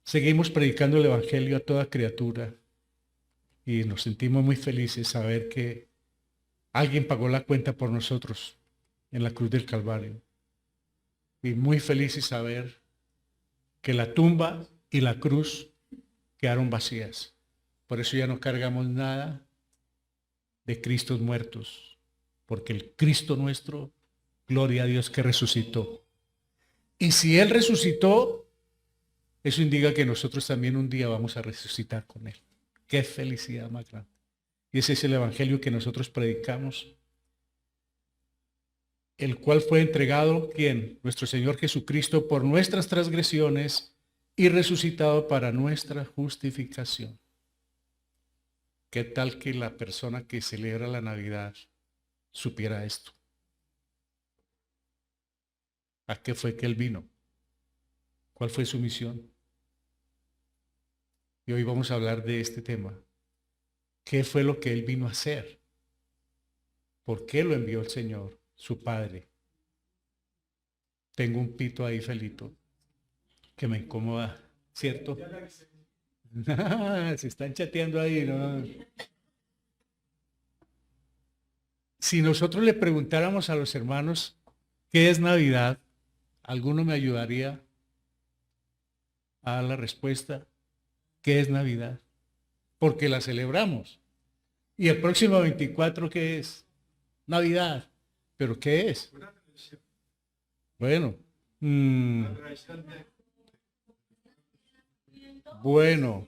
Seguimos predicando el Evangelio a toda criatura y nos sentimos muy felices saber que alguien pagó la cuenta por nosotros en la cruz del Calvario. Y muy felices saber que la tumba y la cruz quedaron vacías. Por eso ya no cargamos nada de Cristos muertos, porque el Cristo nuestro, gloria a Dios que resucitó. Y si Él resucitó, eso indica que nosotros también un día vamos a resucitar con Él. Qué felicidad más grande. Y ese es el Evangelio que nosotros predicamos, el cual fue entregado, ¿quién? Nuestro Señor Jesucristo por nuestras transgresiones y resucitado para nuestra justificación. ¿Qué tal que la persona que celebra la Navidad supiera esto? ¿A qué fue que Él vino? ¿Cuál fue su misión? Y hoy vamos a hablar de este tema. ¿Qué fue lo que Él vino a hacer? ¿Por qué lo envió el Señor, su Padre? Tengo un pito ahí, Felito, que me incomoda, ¿cierto? Se están chateando ahí, ¿no? Si nosotros le preguntáramos a los hermanos qué es Navidad, ¿alguno me ayudaría a dar la respuesta? ¿Qué es Navidad? Porque la celebramos. Y el próximo 24, ¿qué es? Navidad. ¿Pero qué es? Bueno. Bueno.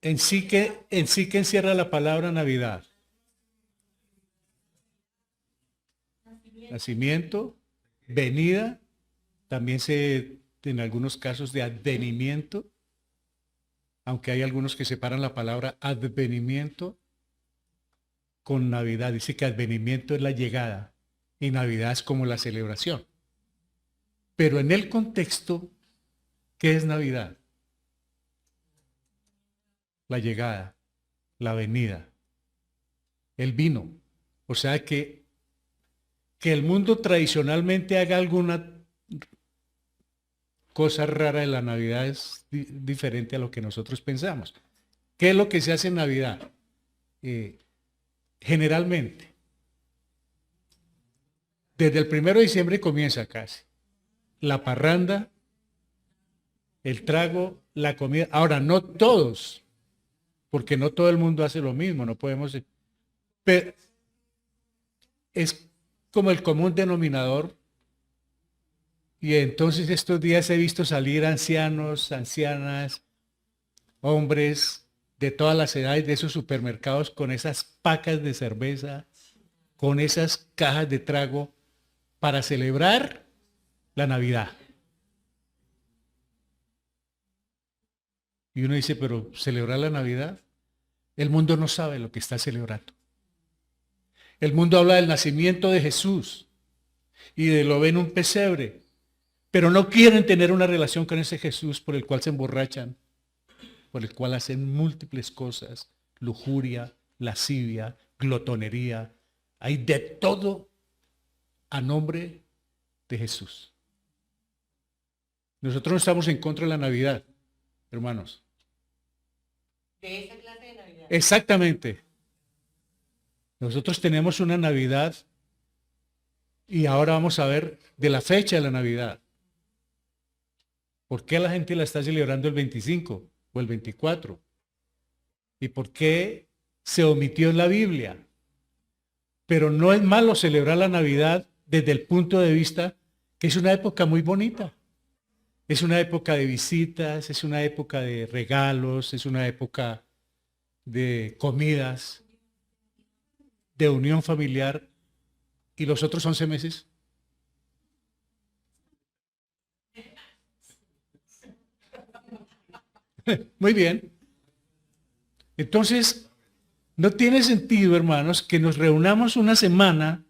En sí que encierra la palabra Navidad. Nacimiento, venida, también en algunos casos de advenimiento, aunque hay algunos que separan la palabra advenimiento con Navidad. Dice que advenimiento es la llegada y Navidad es como la celebración. Pero en el contexto, ¿qué es Navidad? La llegada, la venida, el vino. O sea que el mundo tradicionalmente haga alguna cosa rara en la Navidad es diferente a lo que nosotros pensamos. ¿Qué es lo que se hace en Navidad? Generalmente, desde el 1 de diciembre comienza casi la parranda, el trago, la comida. Ahora, no todos, porque no todo el mundo hace lo mismo, no podemos... Pero es como el común denominador. Y entonces estos días he visto salir ancianos, ancianas, hombres de todas las edades de esos supermercados con esas pacas de cerveza, con esas cajas de trago para celebrar la Navidad. Y uno dice, pero ¿celebrar la Navidad? El mundo no sabe lo que está celebrando. El mundo habla del nacimiento de Jesús y de lo ven un pesebre, pero no quieren tener una relación con ese Jesús por el cual se emborrachan, por el cual hacen múltiples cosas, lujuria, lascivia, glotonería. Hay de todo a nombre de Jesús. Nosotros no estamos en contra de la Navidad, hermanos. De esa clase de Navidad. Exactamente. Nosotros tenemos una Navidad y ahora vamos a ver de la fecha de la Navidad. ¿Por qué la gente la está celebrando el 25 o el 24? ¿Y por qué se omitió en la Biblia? Pero no es malo celebrar la Navidad desde el punto de vista que es una época muy bonita. Es una época de visitas, es una época de regalos, es una época de comidas, de unión familiar. ¿Y los otros 11 meses? Muy bien. Entonces, no tiene sentido, hermanos, que nos reunamos una semana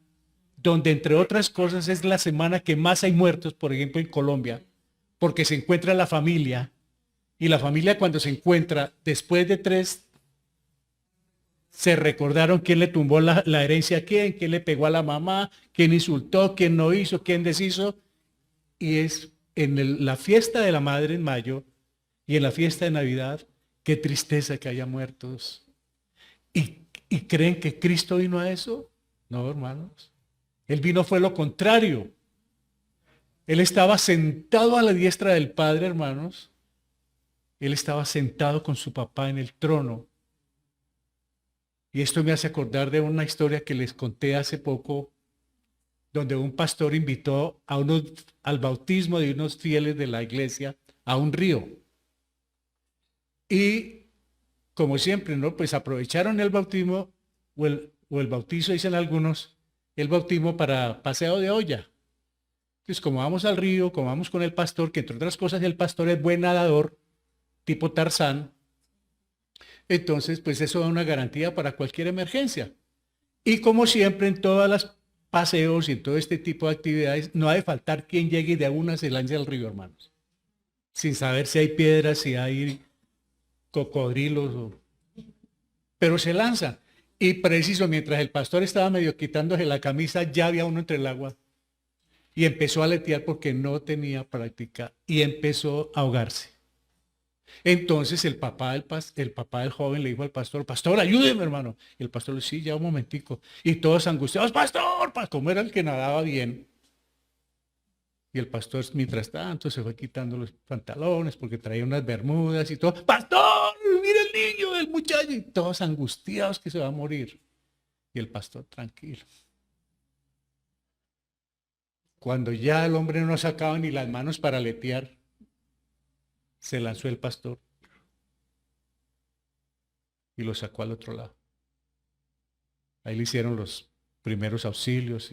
donde, entre otras cosas, es la semana que más hay muertos, por ejemplo, en Colombia, porque se encuentra la familia, y la familia cuando se encuentra, después de 3, se recordaron quién le tumbó la herencia a quién le pegó a la mamá, quién insultó, quién no hizo, quién deshizo, y es la fiesta de la madre en mayo y en la fiesta de Navidad, qué tristeza que haya muertos. ¿Y creen que Cristo vino a eso? No, hermanos. Él vino fue lo contrario. Él estaba sentado a la diestra del Padre, hermanos. Él estaba sentado con su papá en el trono. Y esto me hace acordar de una historia que les conté hace poco, donde un pastor invitó al bautismo de unos fieles de la iglesia a un río. Y como siempre, ¿no? Pues aprovecharon el bautismo o el bautizo, dicen algunos, el bautismo para paseo de olla. Entonces, como vamos al río, como vamos con el pastor, que entre otras cosas el pastor es buen nadador, tipo Tarzán, entonces pues eso da una garantía para cualquier emergencia. Y como siempre en todas las paseos y en todo este tipo de actividades, no ha de faltar quien llegue y de una se lance al río, hermanos. Sin saber si hay piedras, si hay cocodrilos, pero se lanzan. Y preciso, mientras el pastor estaba medio quitándose la camisa, ya había uno entre el agua. Y empezó a aletear porque no tenía práctica y empezó a ahogarse. Entonces el papá del joven le dijo al pastor, pastor, ayúdeme, hermano. Y el pastor le dijo, sí, ya un momentico. Y todos angustiados, pastor, como era el que nadaba bien. Y el pastor, mientras tanto, se fue quitando los pantalones porque traía unas bermudas y todo. Pastor, mira el niño, el muchacho. Y todos angustiados que se va a morir. Y el pastor, tranquilo. Cuando ya el hombre no sacaba ni las manos para aletear, se lanzó el pastor y lo sacó al otro lado. Ahí le hicieron los primeros auxilios.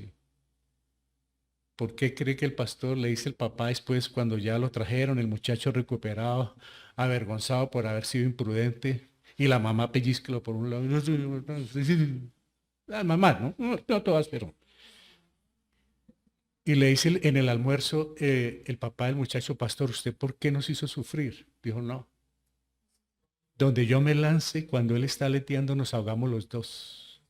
¿Por qué cree que el pastor le dice el papá después cuando ya lo trajeron, el muchacho recuperado, avergonzado por haber sido imprudente, y la mamá pellizcalo por un lado? La mamá, no todas, pero... Y le dice en el almuerzo el papá del muchacho, pastor, ¿usted por qué nos hizo sufrir? Dijo, no. Donde yo me lance, cuando él está aleteando, nos ahogamos los dos.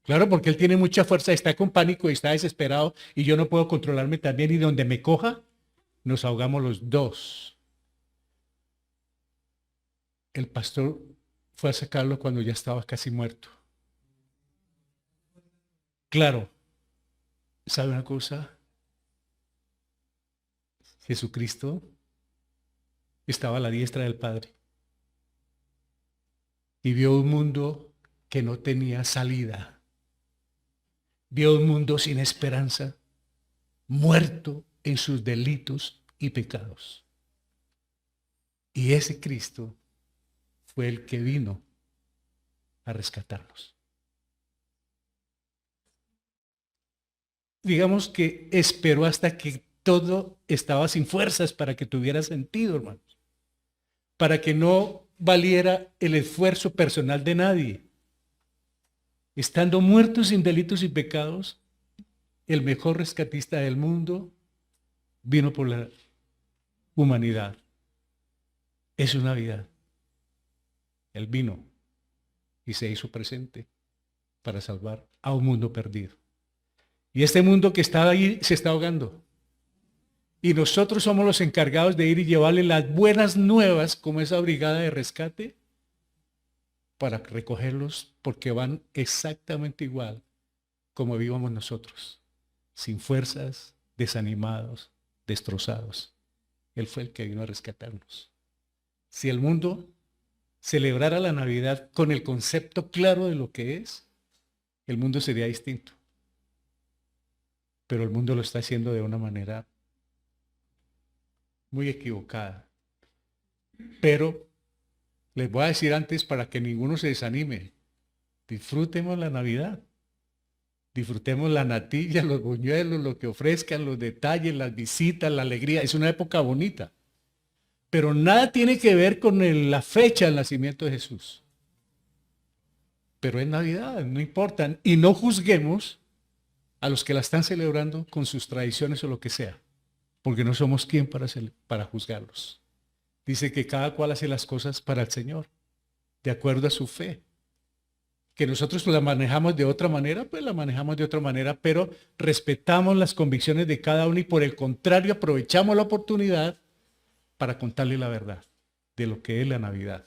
Claro, porque él tiene mucha fuerza, está con pánico y está desesperado y yo no puedo controlarme también y donde me coja, nos ahogamos los dos. El pastor fue a sacarlo cuando ya estaba casi muerto. Claro, ¿sabe una cosa? Jesucristo estaba a la diestra del Padre y vio un mundo que no tenía salida. Vio un mundo sin esperanza, muerto en sus delitos y pecados. Y ese Cristo fue el que vino a rescatarnos. Digamos que esperó hasta que todo estaba sin fuerzas para que tuviera sentido, hermanos. Para que no valiera el esfuerzo personal de nadie. Estando muertos sin delitos y pecados, el mejor rescatista del mundo vino por la humanidad. Es su Navidad. Él vino y se hizo presente para salvar a un mundo perdido. Y este mundo que está ahí se está ahogando. Y nosotros somos los encargados de ir y llevarle las buenas nuevas como esa brigada de rescate para recogerlos porque van exactamente igual como vivíamos nosotros, sin fuerzas, desanimados, destrozados. Él fue el que vino a rescatarnos. Si el mundo celebrara la Navidad con el concepto claro de lo que es, el mundo sería distinto. Pero el mundo lo está haciendo de una manera muy equivocada. Pero les voy a decir antes para que ninguno se desanime, disfrutemos la Navidad. Disfrutemos la natilla, los buñuelos, lo que ofrezcan, los detalles, las visitas, la alegría. Es una época bonita. Pero nada tiene que ver con la fecha del nacimiento de Jesús. Pero es Navidad, no importa. Y no juzguemos a los que la están celebrando con sus tradiciones o lo que sea. Porque no somos quien para juzgarlos. Dice que cada cual hace las cosas para el Señor, de acuerdo a su fe. Que nosotros la manejamos de otra manera, pues la manejamos de otra manera, pero respetamos las convicciones de cada uno y por el contrario aprovechamos la oportunidad para contarle la verdad de lo que es la Navidad,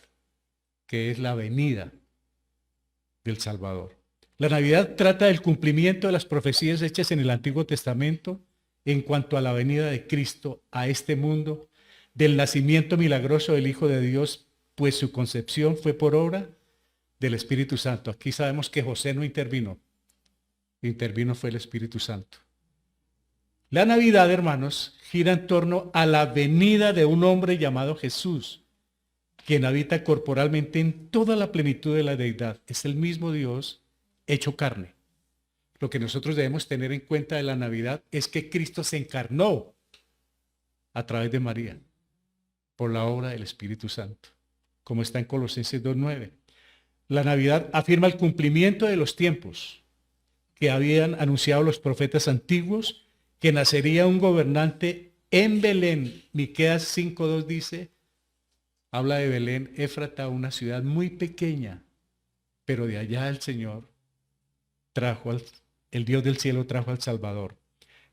que es la venida del Salvador. La Navidad trata del cumplimiento de las profecías hechas en el Antiguo Testamento en cuanto a la venida de Cristo a este mundo, del nacimiento milagroso del Hijo de Dios, pues su concepción fue por obra del Espíritu Santo. Aquí sabemos que José no intervino fue el Espíritu Santo. La Navidad, hermanos, gira en torno a la venida de un hombre llamado Jesús, quien habita corporalmente en toda la plenitud de la deidad. Es el mismo Dios hecho carne. Lo que nosotros debemos tener en cuenta de la Navidad es que Cristo se encarnó a través de María por la obra del Espíritu Santo, como está en Colosenses 2:9. La Navidad afirma el cumplimiento de los tiempos que habían anunciado los profetas antiguos, que nacería un gobernante en Belén. Miqueas 5:2 dice, habla de Belén, Éfrata, una ciudad muy pequeña, pero de allá el Señor el Dios del cielo trajo al Salvador.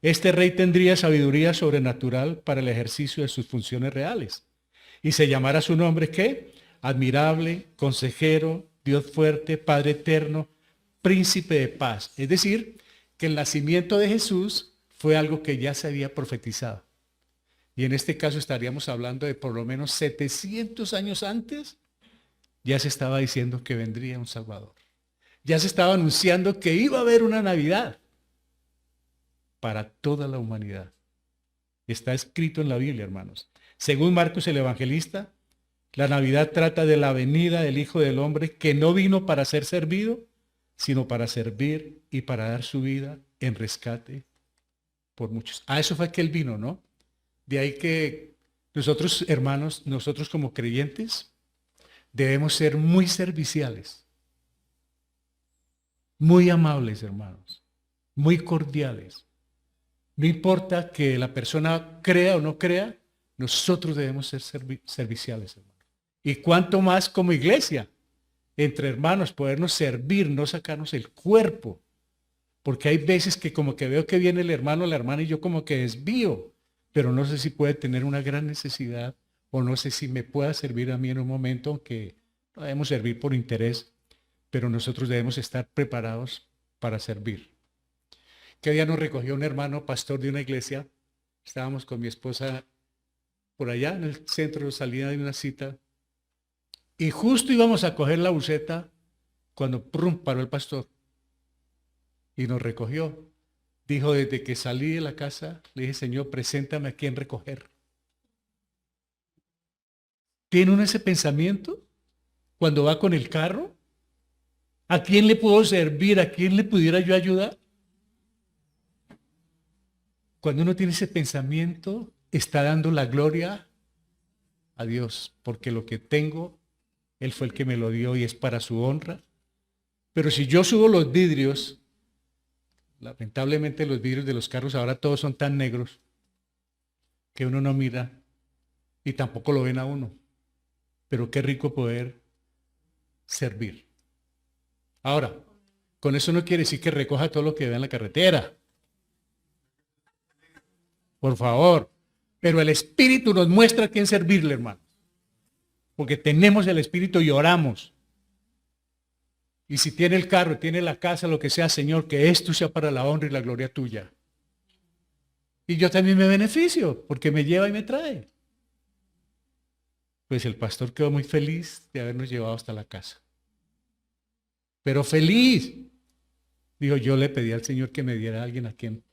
Este rey tendría sabiduría sobrenatural para el ejercicio de sus funciones reales. Y se llamará su nombre, ¿qué? Admirable, consejero, Dios fuerte, Padre eterno, príncipe de paz. Es decir, que el nacimiento de Jesús fue algo que ya se había profetizado. Y en este caso estaríamos hablando de por lo menos 700 años antes, ya se estaba diciendo que vendría un Salvador. Ya se estaba anunciando que iba a haber una Navidad para toda la humanidad. Está escrito en la Biblia, hermanos. Según Marcos el Evangelista, la Navidad trata de la venida del Hijo del Hombre, que no vino para ser servido, sino para servir y para dar su vida en rescate por muchos. A eso fue que Él vino, ¿no? De ahí que nosotros, hermanos, nosotros como creyentes, debemos ser muy serviciales, muy amables, hermanos, muy cordiales. No importa que la persona crea o no crea, nosotros debemos ser serviciales, hermanos. Y cuanto más como iglesia, entre hermanos, podernos servir, no sacarnos el cuerpo. Porque hay veces que como que veo que viene el hermano o la hermana y yo como que desvío, pero no sé si puede tener una gran necesidad o no sé si me pueda servir a mí en un momento, aunque no debemos servir por interés, pero nosotros debemos estar preparados para servir. Que día nos recogió un hermano pastor de una iglesia, estábamos con mi esposa por allá en el centro de salida de una cita, y justo íbamos a coger la buseta cuando paró el pastor y nos recogió. Dijo, desde que salí de la casa, le dije, Señor, preséntame a quién recoger. ¿Tiene uno ese pensamiento cuando va con el carro? ¿A quién le puedo servir? ¿A quién le pudiera yo ayudar? Cuando uno tiene ese pensamiento, está dando la gloria a Dios, porque lo que tengo, Él fue el que me lo dio y es para su honra. Pero si yo subo los vidrios, lamentablemente los vidrios de los carros ahora todos son tan negros que uno no mira y tampoco lo ven a uno. Pero qué rico poder servir. Ahora, con eso no quiere decir que recoja todo lo que vea en la carretera. Por favor. Pero el Espíritu nos muestra a quién servirle, hermano. Porque tenemos el Espíritu y oramos. Y si tiene el carro, tiene la casa, lo que sea, Señor, que esto sea para la honra y la gloria tuya. Y yo también me beneficio, porque me lleva y me trae. Pues el pastor quedó muy feliz de habernos llevado hasta la casa. Pero feliz. Dijo, yo le pedí al Señor que me diera a alguien a quien,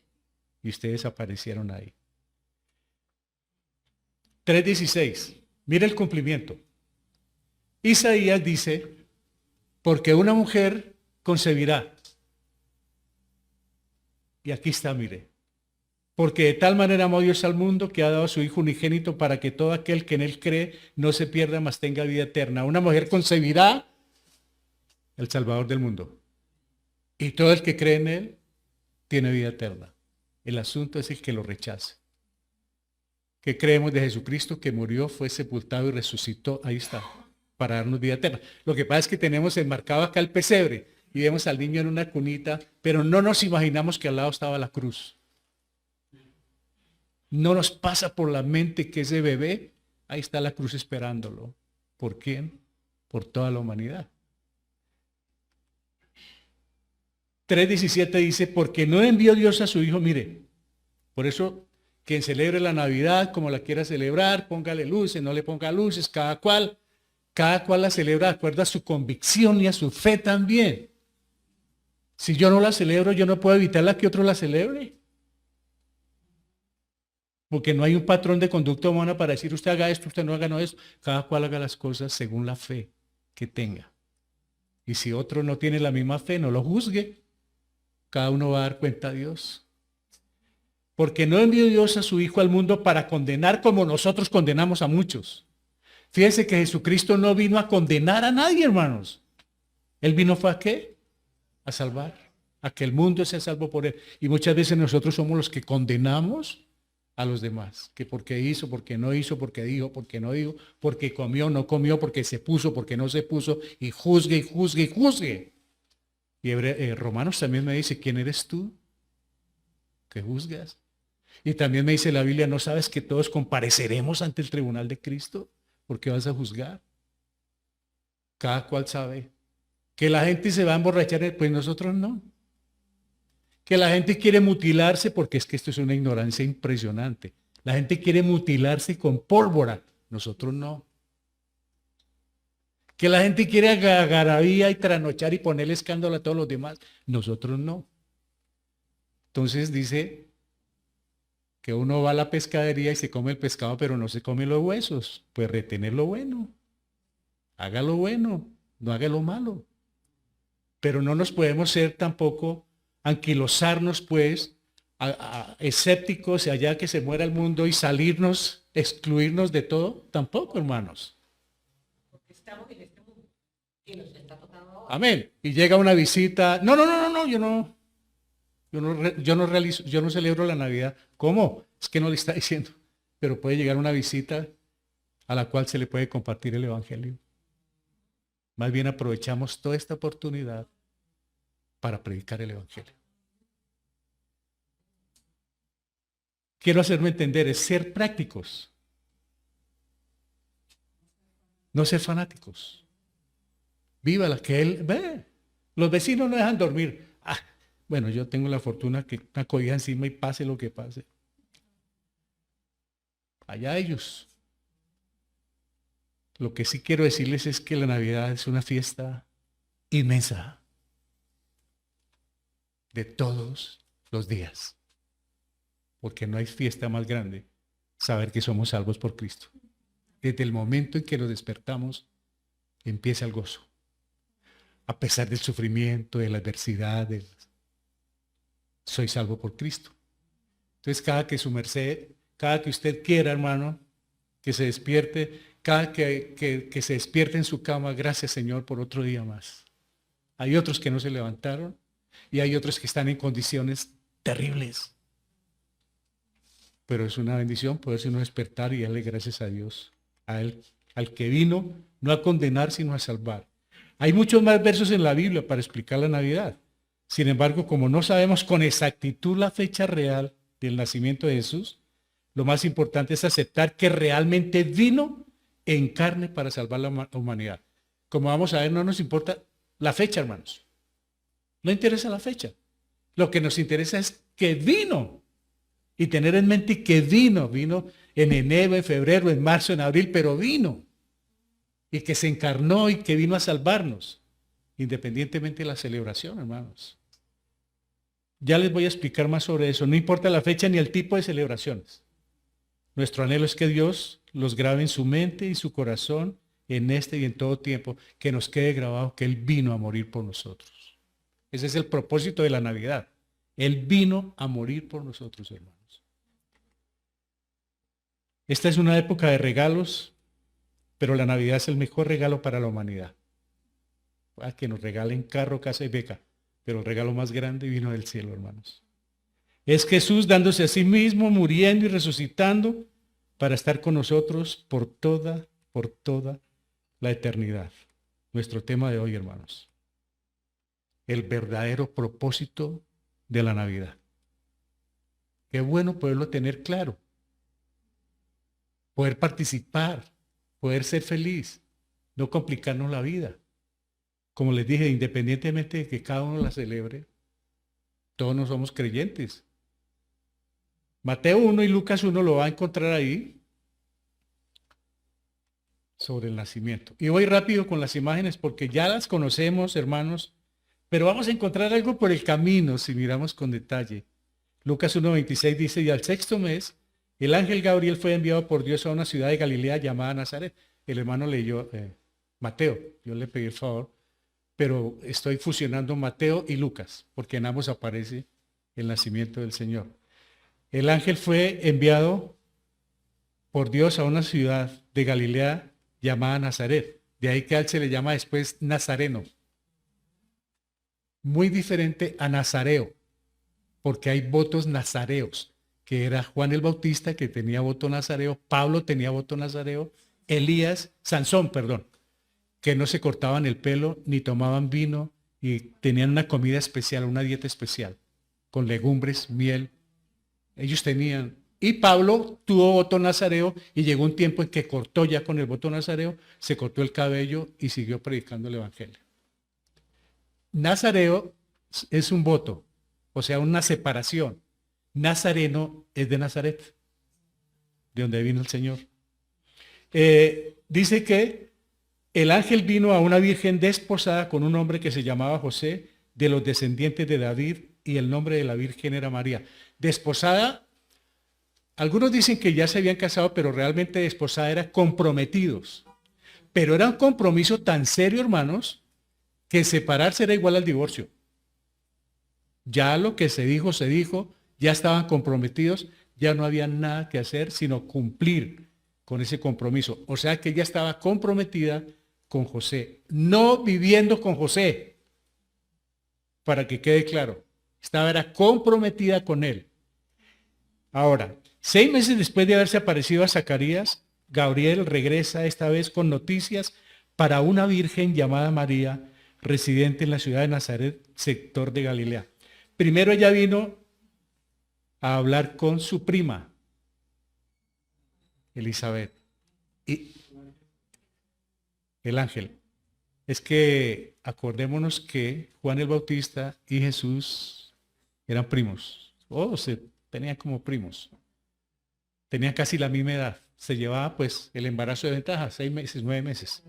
y ustedes aparecieron ahí. 3:16. Mira el cumplimiento. Isaías dice, porque una mujer concebirá. Y aquí está, mire. Porque de tal manera amó Dios al mundo que ha dado a su Hijo unigénito para que todo aquel que en Él cree no se pierda, mas tenga vida eterna. Una mujer concebirá el Salvador del mundo. Y todo el que cree en Él tiene vida eterna. El asunto es el que lo rechace. ¿Qué creemos de Jesucristo? Que murió, fue sepultado y resucitó. Ahí está. para darnos vida eterna. Lo que pasa es que tenemos enmarcado acá el pesebre y vemos al niño en una cunita, pero no nos imaginamos que al lado estaba la cruz. No nos pasa por la mente que ese bebé, ahí está la cruz esperándolo. ¿Por quién? Por toda la humanidad. 3:17 dice, porque no envió Dios a su Hijo, mire, por eso quien celebre la Navidad como la quiera celebrar, póngale luces, no le ponga luces, cada cual la celebra de acuerdo a su convicción y a su fe también. Si yo no la celebro, yo no puedo evitar que otro la celebre. Porque no hay un patrón de conducta humana para decir usted haga esto, usted no haga no eso. Cada cual haga las cosas según la fe que tenga. Y si otro no tiene la misma fe, no lo juzgue. Cada uno va a dar cuenta a Dios. Porque no envió Dios a su Hijo al mundo para condenar como nosotros condenamos a muchos. Fíjense que Jesucristo no vino a condenar a nadie, hermanos. Él vino fue a ¿qué? A salvar. A que el mundo sea salvo por él. Y muchas veces nosotros somos los que condenamos a los demás. Que porque hizo, porque no hizo, porque dijo, porque no dijo, porque comió, no comió, porque se puso, porque no se puso. Y juzgue, y juzgue, y juzgue. Y Romanos también me dice, ¿quién eres tú que juzgas? Y también me dice la Biblia, ¿no sabes que todos compareceremos ante el tribunal de Cristo? ¿Por qué vas a juzgar? Cada cual sabe. Que la gente se va a emborrachar, pues nosotros no. Que la gente quiere mutilarse, porque es que esto es una ignorancia impresionante. La gente quiere mutilarse con pólvora, nosotros no. Que la gente quiere algarabía y trasnochar y ponerle escándalo a todos los demás, nosotros no. Entonces dice que uno va a la pescadería y se come el pescado, pero no se come los huesos. Pues retener lo bueno. Haga lo bueno, no haga lo malo. Pero no nos podemos ser tampoco, anquilosarnos pues, escépticos y allá que se muera el mundo y salirnos, excluirnos de todo, tampoco, hermanos. Porque estamos en este mundo y nos está tocando ahora. Amén. Y llega una visita, no, yo no celebro la Navidad. ¿Cómo? Es que no le está diciendo. Pero puede llegar una visita a la cual se le puede compartir el Evangelio. Más bien aprovechamos toda esta oportunidad para predicar el Evangelio. Quiero hacerme entender, es ser prácticos. No ser fanáticos. Viva la que él ve. Los vecinos no dejan dormir. Bueno, yo tengo la fortuna que una cobija encima y pase lo que pase. Allá ellos. Lo que sí quiero decirles es que la Navidad es una fiesta inmensa de todos los días. Porque no hay fiesta más grande saber que somos salvos por Cristo. Desde el momento en que nos despertamos, empieza el gozo. A pesar del sufrimiento, de la adversidad, soy salvo por Cristo. Entonces, cada que su merced, cada que usted quiera, hermano, que se despierte, cada que se despierte en su cama, gracias Señor por otro día más. Hay otros que no se levantaron y hay otros que están en condiciones terribles. Pero es una bendición poderse uno despertar y darle gracias a Dios, a Él, al que vino no a condenar sino a salvar. Hay muchos más versos en la Biblia para explicar la Navidad. Sin embargo, como no sabemos con exactitud la fecha real del nacimiento de Jesús, lo más importante es aceptar que realmente vino en carne para salvar la humanidad. Como vamos a ver, no nos importa la fecha, hermanos. No interesa la fecha. Lo que nos interesa es que vino. Y tener en mente que vino en enero, en febrero, en marzo, en abril, pero vino. Y que se encarnó y que vino a salvarnos. Independientemente de la celebración, hermanos. Ya les voy a explicar más sobre eso. No importa la fecha ni el tipo de celebraciones. Nuestro anhelo es que Dios los grabe en su mente y su corazón en este y en todo tiempo, que nos quede grabado que Él vino a morir por nosotros. Ese es el propósito de la Navidad. Él vino a morir por nosotros, hermanos. Esta es una época de regalos, pero la Navidad es el mejor regalo para la humanidad. Que nos regalen carro, casa y beca, pero el regalo más grande vino del cielo, hermanos. Es Jesús dándose a sí mismo, muriendo y resucitando para estar con nosotros por toda la eternidad. Nuestro tema de hoy, hermanos. El verdadero propósito de la Navidad. Qué bueno poderlo tener claro. Poder participar, poder ser feliz, no complicarnos la vida. Como les dije, independientemente de que cada uno la celebre, todos no somos creyentes. Mateo 1 y Lucas 1 lo va a encontrar ahí sobre el nacimiento. Y voy rápido con las imágenes porque ya las conocemos, hermanos, pero vamos a encontrar algo por el camino si miramos con detalle. Lucas 1:26 dice, y al sexto mes, el ángel Gabriel fue enviado por Dios a una ciudad de Galilea llamada Nazaret. El hermano leyó Mateo, yo le pedí el favor, pero estoy fusionando Mateo y Lucas, porque en ambos aparece el nacimiento del Señor. El ángel fue enviado por Dios a una ciudad de Galilea llamada Nazaret. De ahí que a él se le llama después Nazareno. Muy diferente a Nazareo, porque hay votos nazareos, que era Juan el Bautista, que tenía voto nazareo, Pablo tenía voto nazareo, Sansón, que no se cortaban el pelo, ni tomaban vino, y tenían una comida especial, una dieta especial, con legumbres, miel. Ellos tenían. Y Pablo tuvo voto nazareo y llegó un tiempo en que cortó ya con el voto nazareo, se cortó el cabello y siguió predicando el evangelio. Nazareo es un voto, o sea, una separación. Nazareno es de Nazaret, de donde vino el Señor. Dice que el ángel vino a una virgen desposada con un hombre que se llamaba José, de los descendientes de David, y el nombre de la virgen era María. Desposada, algunos dicen que ya se habían casado, pero realmente desposada era comprometidos. Pero era un compromiso tan serio, hermanos, que separarse era igual al divorcio. Ya lo que se dijo, ya estaban comprometidos, ya no había nada que hacer sino cumplir con ese compromiso. O sea que ella estaba comprometida con José, no viviendo con José, para que quede claro. Era comprometida con él. Ahora, 6 meses después de haberse aparecido a Zacarías, Gabriel regresa esta vez con noticias para una virgen llamada María, residente en la ciudad de Nazaret, sector de Galilea. Primero ella vino a hablar con su prima, Elizabeth, y el ángel. Es que acordémonos que Juan el Bautista y Jesús eran primos, se tenían como primos, tenían casi la misma edad, se llevaba pues el embarazo de ventaja, 6 meses, 9 meses.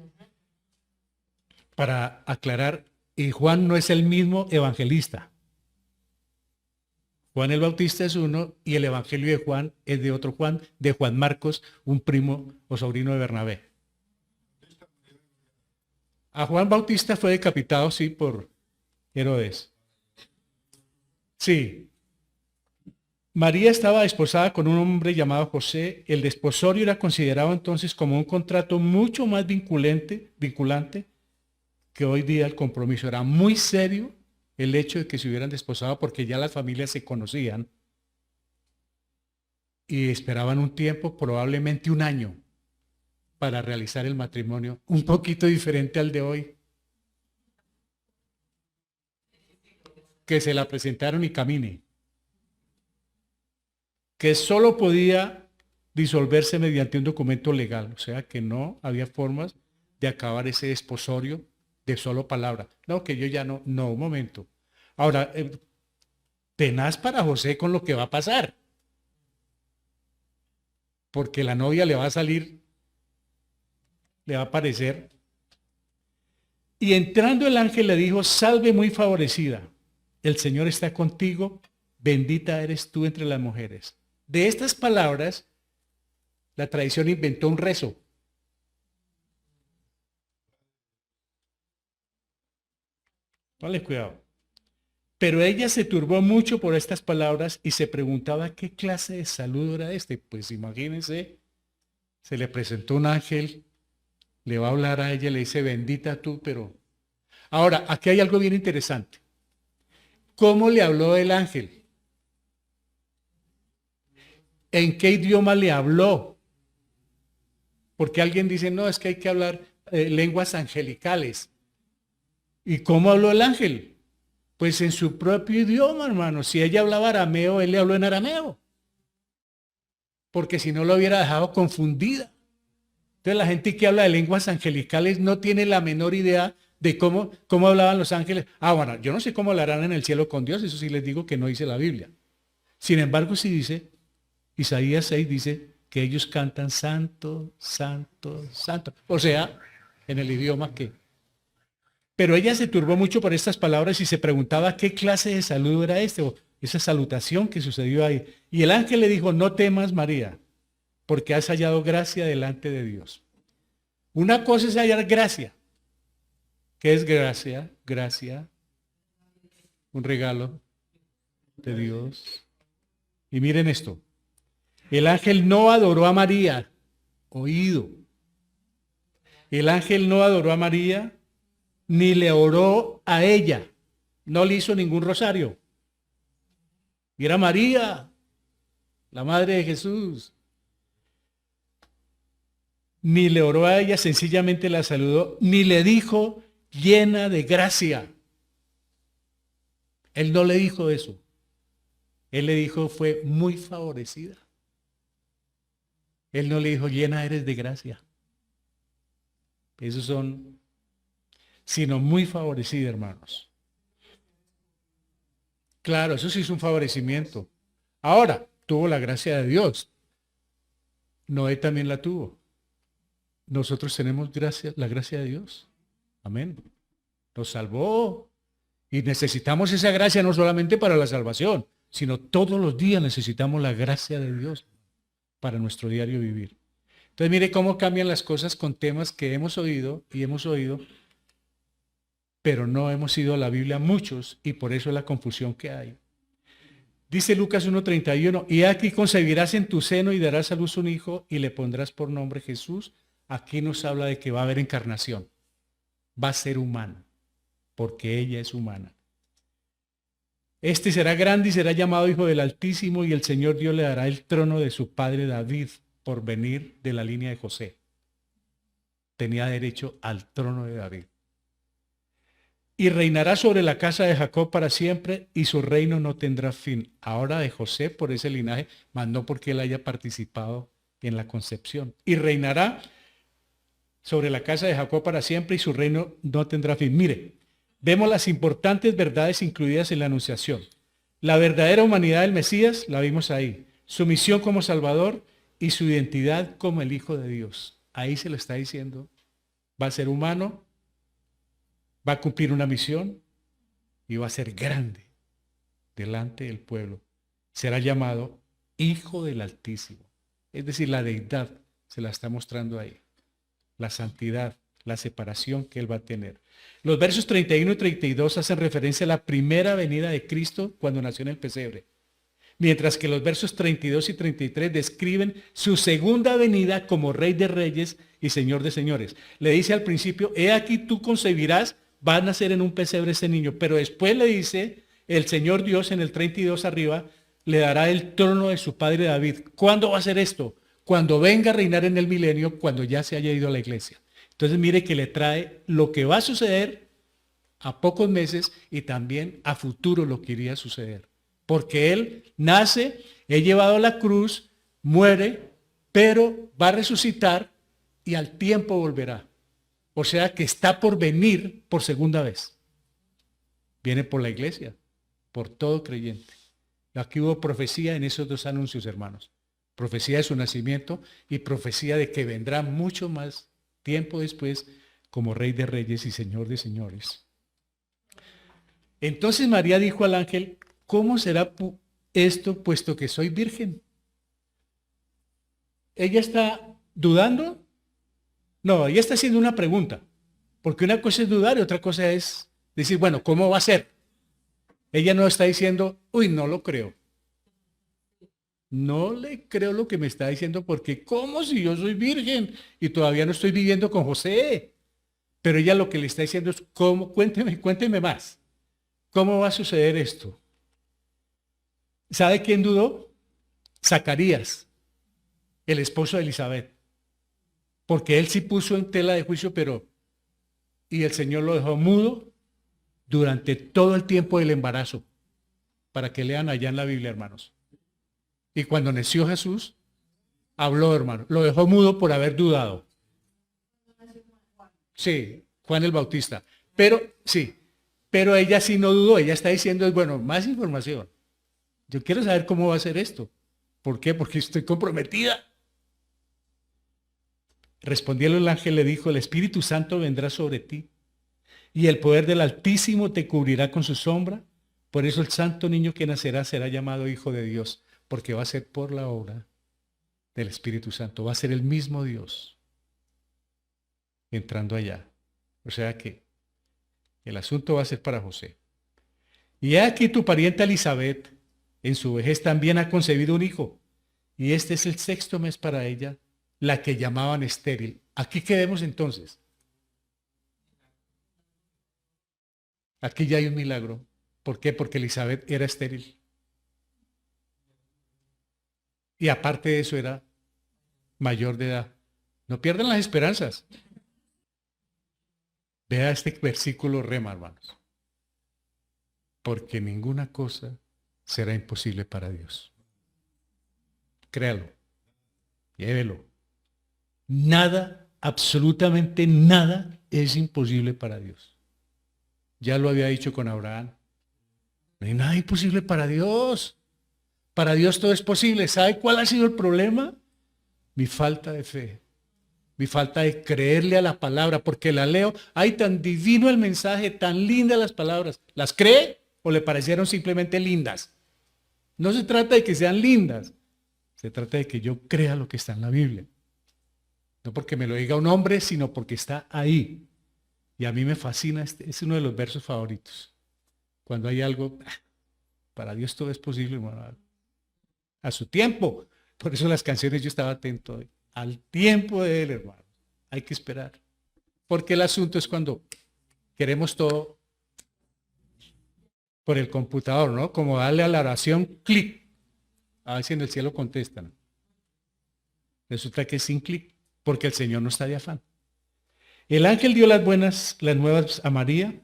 Para aclarar, y Juan no es el mismo evangelista. Juan el Bautista es uno y el evangelio de Juan es de otro Juan, de Juan Marcos, un primo o sobrino de Bernabé. A Juan Bautista fue decapitado, sí, por Herodes. Sí. María estaba desposada con un hombre llamado José. El desposorio era considerado entonces como un contrato mucho más vinculante que hoy día el compromiso. Era muy serio el hecho de que se hubieran desposado porque ya las familias se conocían y esperaban un tiempo, probablemente un año, para realizar el matrimonio, un poquito diferente al de hoy. Que se la presentaron y camine. Que solo podía disolverse mediante un documento legal, o sea que no había formas de acabar ese desposorio de solo palabra. No, que yo ya no, un momento. Ahora, tenaz para José con lo que va a pasar, porque la novia le va a salir, le va a aparecer. Y entrando el ángel le dijo, salve muy favorecida, el Señor está contigo, bendita eres tú entre las mujeres. De estas palabras, la tradición inventó un rezo. Ponle cuidado. Pero ella se turbó mucho por estas palabras y se preguntaba qué clase de saludo era este. Pues imagínense, se le presentó un ángel, le va a hablar a ella, le dice, bendita tú, pero... Ahora, aquí hay algo bien interesante. ¿Cómo le habló el ángel? ¿En qué idioma le habló? Porque alguien dice, no, es que hay que hablar lenguas angelicales. ¿Y cómo habló el ángel? Pues en su propio idioma, hermano. Si ella hablaba arameo, él le habló en arameo. Porque si no lo hubiera dejado confundida. Entonces la gente que habla de lenguas angelicales no tiene la menor idea de cómo hablaban los ángeles. Bueno, yo no sé cómo hablarán en el cielo con Dios, eso sí les digo que no dice la Biblia. Sin embargo, sí dice, Isaías 6 dice que ellos cantan santo, santo, santo. O sea, en el idioma que. Pero ella se turbó mucho por estas palabras y se preguntaba qué clase de saludo era este, o esa salutación que sucedió ahí. Y el ángel le dijo, no temas, María, porque has hallado gracia delante de Dios. Una cosa es hallar gracia. ¿Qué es gracia? Gracia, un regalo de Dios. Y miren esto, el ángel no adoró a María, oído. El ángel no adoró a María, ni le oró a ella, no le hizo ningún rosario. Y era María, la madre de Jesús. Ni le oró a ella, sencillamente la saludó, ni le dijo llena de gracia. Él no le dijo eso. Él le dijo fue muy favorecida. Él no le dijo llena eres de gracia. Esos son, sino muy favorecida, hermanos. Claro, eso sí es un favorecimiento. Ahora, tuvo la gracia de Dios. Noé también la tuvo. Nosotros tenemos la gracia de Dios. Amén. Nos salvó. Y necesitamos esa gracia no solamente para la salvación, sino todos los días necesitamos la gracia de Dios para nuestro diario vivir. Entonces mire cómo cambian las cosas con temas que hemos oído, pero no hemos ido a la Biblia muchos y por eso es la confusión que hay. Dice Lucas 1:31, y aquí concebirás en tu seno y darás a luz un hijo y le pondrás por nombre Jesús. Aquí nos habla de que va a haber encarnación. Va a ser humano, porque ella es humana. Este será grande y será llamado Hijo del Altísimo, y el Señor Dios le dará el trono de su padre David por venir de la línea de José. Tenía derecho al trono de David. Y reinará sobre la casa de Jacob para siempre, y su reino no tendrá fin. Ahora de José por ese linaje, mas no porque él haya participado en la concepción. Y reinará sobre la casa de Jacob para siempre, y su reino no tendrá fin. Mire, vemos las importantes verdades incluidas en la anunciación. La verdadera humanidad del Mesías, la vimos ahí. Su misión como Salvador y su identidad como el Hijo de Dios. Ahí se lo está diciendo. Va a ser humano, va a cumplir una misión y va a ser grande delante del pueblo. Será llamado Hijo del Altísimo. Es decir, la deidad se la está mostrando ahí. La santidad, la separación que él va a tener. Los versos 31 y 32 hacen referencia a la primera venida de Cristo cuando nació en el pesebre. Mientras que los versos 32 y 33 describen su segunda venida como Rey de Reyes y Señor de Señores. Le dice al principio, he aquí tú concebirás, va a nacer en un pesebre ese niño. Pero después le dice, el Señor Dios en el 32 arriba, le dará el trono de su padre David. ¿Cuándo va a ser esto? Cuando venga a reinar en el milenio, cuando ya se haya ido a la iglesia. Entonces mire que le trae lo que va a suceder a pocos meses y también a futuro lo que iría a suceder. Porque él nace, es llevado a la cruz, muere, pero va a resucitar y al tiempo volverá. O sea que está por venir por segunda vez. Viene por la iglesia, por todo creyente. Aquí hubo profecía en esos dos anuncios, hermanos. Profecía de su nacimiento y profecía de que vendrá mucho más tiempo después como Rey de Reyes y Señor de Señores. Entonces María dijo al ángel, ¿cómo será esto puesto que soy virgen? ¿Ella está dudando? No, ella está haciendo una pregunta. Porque una cosa es dudar y otra cosa es decir, bueno, ¿cómo va a ser? Ella no está diciendo, uy, no lo creo. No le creo lo que me está diciendo porque ¿cómo si yo soy virgen y todavía no estoy viviendo con José? Pero ella lo que le está diciendo es, ¿cómo? Cuénteme más. ¿Cómo va a suceder esto? ¿Sabe quién dudó? Zacarías, el esposo de Elizabeth. porque él sí puso en tela de juicio, y el Señor lo dejó mudo durante todo el tiempo del embarazo, para que lean allá en la Biblia, hermanos. Y cuando nació Jesús, habló, hermano. Lo dejó mudo por haber dudado. Sí, Juan el Bautista. Pero, sí, pero ella sí no dudó. Ella está diciendo, bueno, más información. Yo quiero saber cómo va a ser esto. ¿Por qué? Porque estoy comprometida. Respondiendo el ángel le dijo, el Espíritu Santo vendrá sobre ti y el poder del Altísimo te cubrirá con su sombra. Por eso el santo niño que nacerá será llamado Hijo de Dios, porque va a ser por la obra del Espíritu Santo. Va a ser el mismo Dios entrando allá. O sea que el asunto va a ser para José. Y he aquí tu parienta Elizabeth, en su vejez también ha concebido un hijo. Y este es el sexto mes para ella, la que llamaban estéril. Aquí quedemos entonces. Aquí ya hay un milagro. ¿Por qué? Porque Elizabeth era estéril. Y aparte de eso era mayor de edad. No pierdan las esperanzas. Vea este versículo rema, hermanos. Porque ninguna cosa será imposible para Dios. Créalo. Llévelo. Nada, absolutamente nada es imposible para Dios. Ya lo había dicho con Abraham. No hay nada imposible para Dios. Para Dios todo es posible. ¿Sabe cuál ha sido el problema? Mi falta de fe. Mi falta de creerle a la palabra, porque la leo. Ay, tan divino el mensaje, tan lindas las palabras. ¿Las cree o le parecieron simplemente lindas? No se trata de que sean lindas. Se trata de que yo crea lo que está en la Biblia. No porque me lo diga un hombre, sino porque está ahí. Y a mí me fascina, es uno de los versos favoritos. Cuando hay algo, para Dios todo es posible, hermano. A su tiempo. Por eso las canciones yo estaba atento hoy. Al tiempo de él, hermano. Hay que esperar. Porque el asunto es cuando queremos todo por el computador, ¿no? Como darle a la oración clic. A ver si en el cielo contestan. Resulta que es sin clic, porque el Señor no está de afán. El ángel dio las nuevas a María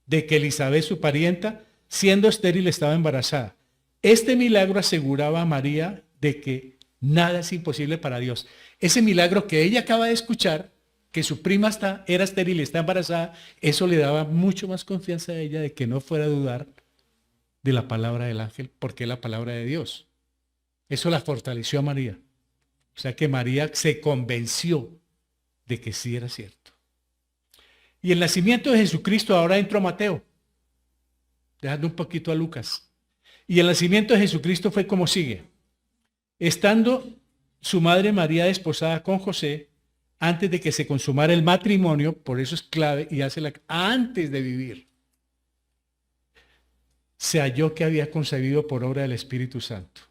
de que Elizabeth, su parienta, siendo estéril, estaba embarazada. Este milagro aseguraba a María de que nada es imposible para Dios. Ese milagro que ella acaba de escuchar, que su prima era estéril y está embarazada, eso le daba mucho más confianza a ella de que no fuera a dudar de la palabra del ángel, porque es la palabra de Dios. Eso la fortaleció a María. O sea que María se convenció de que sí era cierto. Y el nacimiento de Jesucristo, ahora entro a Mateo, dejando un poquito a Lucas. Y el nacimiento de Jesucristo fue como sigue. Estando su madre María desposada con José, antes de que se consumara el matrimonio, por eso es clave, y antes de vivir, se halló que había concebido por obra del Espíritu Santo.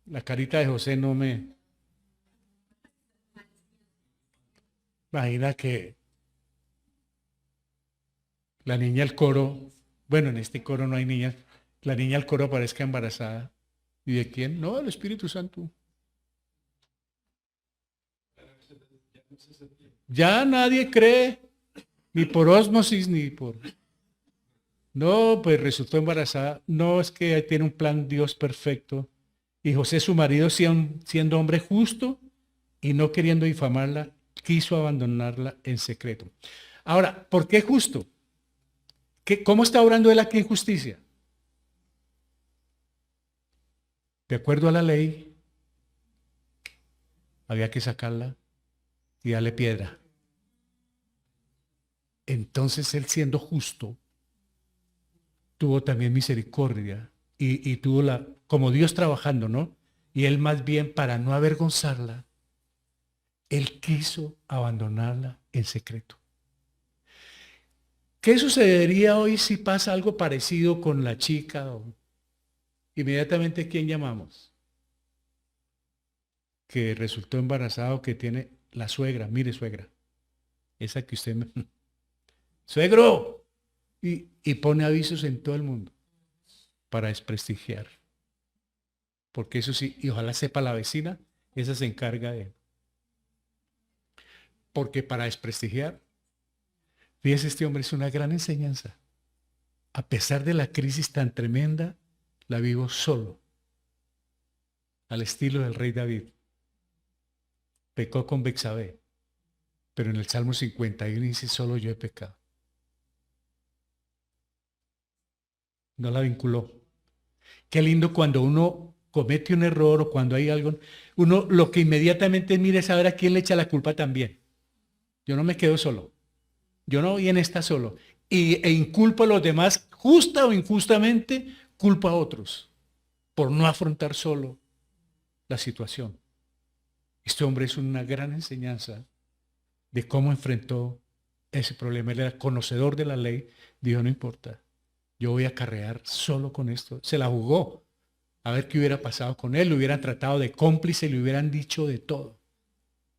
La carita de José no me... Imagina que la niña al coro, bueno, en este coro no hay niñas, la niña al coro aparezca embarazada. ¿Y de quién? No, del Espíritu Santo. Ya nadie cree, ni por ósmosis, ni por... No, pues resultó embarazada. No, es que tiene un plan Dios perfecto. Y José, su marido, siendo hombre justo y no queriendo difamarla, quiso abandonarla en secreto. Ahora, ¿por qué justo? ¿Cómo está obrando él aquí en justicia? De acuerdo a la ley, había que sacarla y darle piedra. Entonces él, siendo justo, tuvo también misericordia y tuvo como Dios trabajando, ¿no? Y él, más bien, para no avergonzarla, él quiso abandonarla en secreto. ¿Qué sucedería hoy si pasa algo parecido con la chica? Inmediatamente, ¿quién llamamos? Que resultó embarazado, que tiene la suegra. Mire, suegra, esa que usted me... ¡Suegro! Y pone avisos en todo el mundo para desprestigiar. Porque eso sí, y ojalá sepa la vecina, esa se encarga de... porque para desprestigiar, fíjese, este hombre es una gran enseñanza. A pesar de la crisis tan tremenda, la vivo solo, al estilo del rey David. Pecó con Betsabé, pero en el Salmo 51 dice, solo yo he pecado. No la vinculó. Qué lindo cuando uno comete un error o cuando hay algo, uno lo que inmediatamente mira es saber a quién le echa la culpa también. Yo no me quedo solo. Yo no voy en esta solo. E inculpo a los demás, justa o injustamente, culpo a otros por no afrontar solo la situación. Este hombre es una gran enseñanza de cómo enfrentó ese problema. Él era conocedor de la ley. Dijo, no importa, yo voy a acarrear solo con esto. Se la jugó a ver qué hubiera pasado con él. Lo hubieran tratado de cómplice, le hubieran dicho de todo.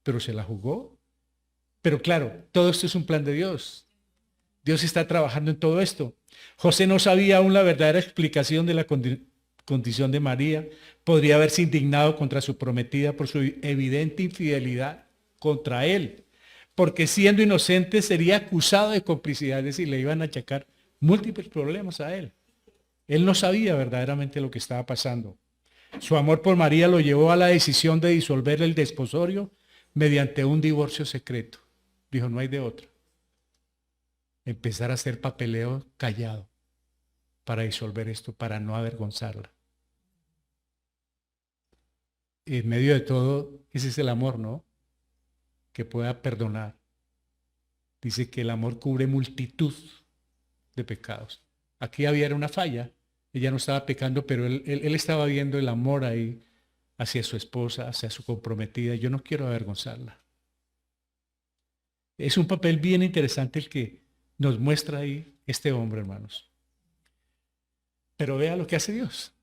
Pero se la jugó. Pero claro, todo esto es un plan de Dios. Dios está trabajando en todo esto. José no sabía aún la verdadera explicación de la condición de María. Podría haberse indignado contra su prometida por su evidente infidelidad contra él, porque siendo inocente sería acusado de complicidades y le iban a achacar múltiples problemas a él. Él no sabía verdaderamente lo que estaba pasando. Su amor por María lo llevó a la decisión de disolver el desposorio mediante un divorcio secreto. Dijo, no hay de otra. Empezar a hacer papeleo callado para disolver esto, para no avergonzarla. En medio de todo, ese es el amor, ¿no? Que pueda perdonar. Dice que el amor cubre multitud de pecados. Aquí había una falla. Ella no estaba pecando, pero él estaba viendo el amor ahí hacia su esposa, hacia su comprometida. Yo no quiero avergonzarla. Es un papel bien interesante el que nos muestra ahí este hombre, hermanos. Pero vea lo que hace Dios.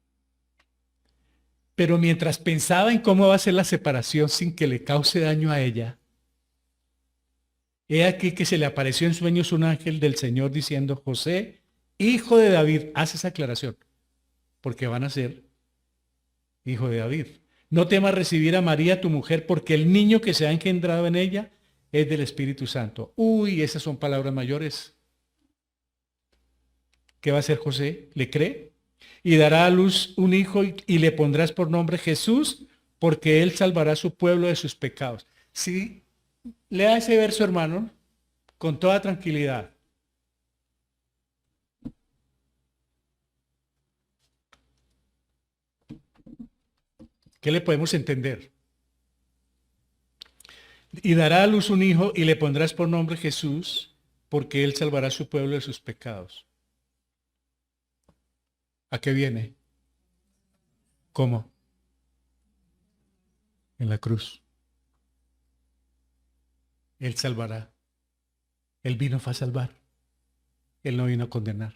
Pero mientras pensaba en cómo va a ser la separación sin que le cause daño a ella, he aquí que se le apareció en sueños un ángel del Señor diciendo, José, hijo de David, hace esa aclaración, porque van a ser hijo de David. No temas recibir a María, tu mujer, porque el niño que se ha engendrado en ella es del Espíritu Santo. Uy, esas son palabras mayores. ¿Qué va a hacer José? ¿Le cree? Y dará a luz un hijo y le pondrás por nombre Jesús, porque él salvará a su pueblo de sus pecados. Sí, lea ese verso, hermano, con toda tranquilidad. ¿Qué le podemos entender? Y dará a luz un hijo y le pondrás por nombre Jesús, porque él salvará a su pueblo de sus pecados. ¿A qué viene? ¿Cómo? En la cruz. Él salvará. Él vino a salvar. Él no vino a condenar.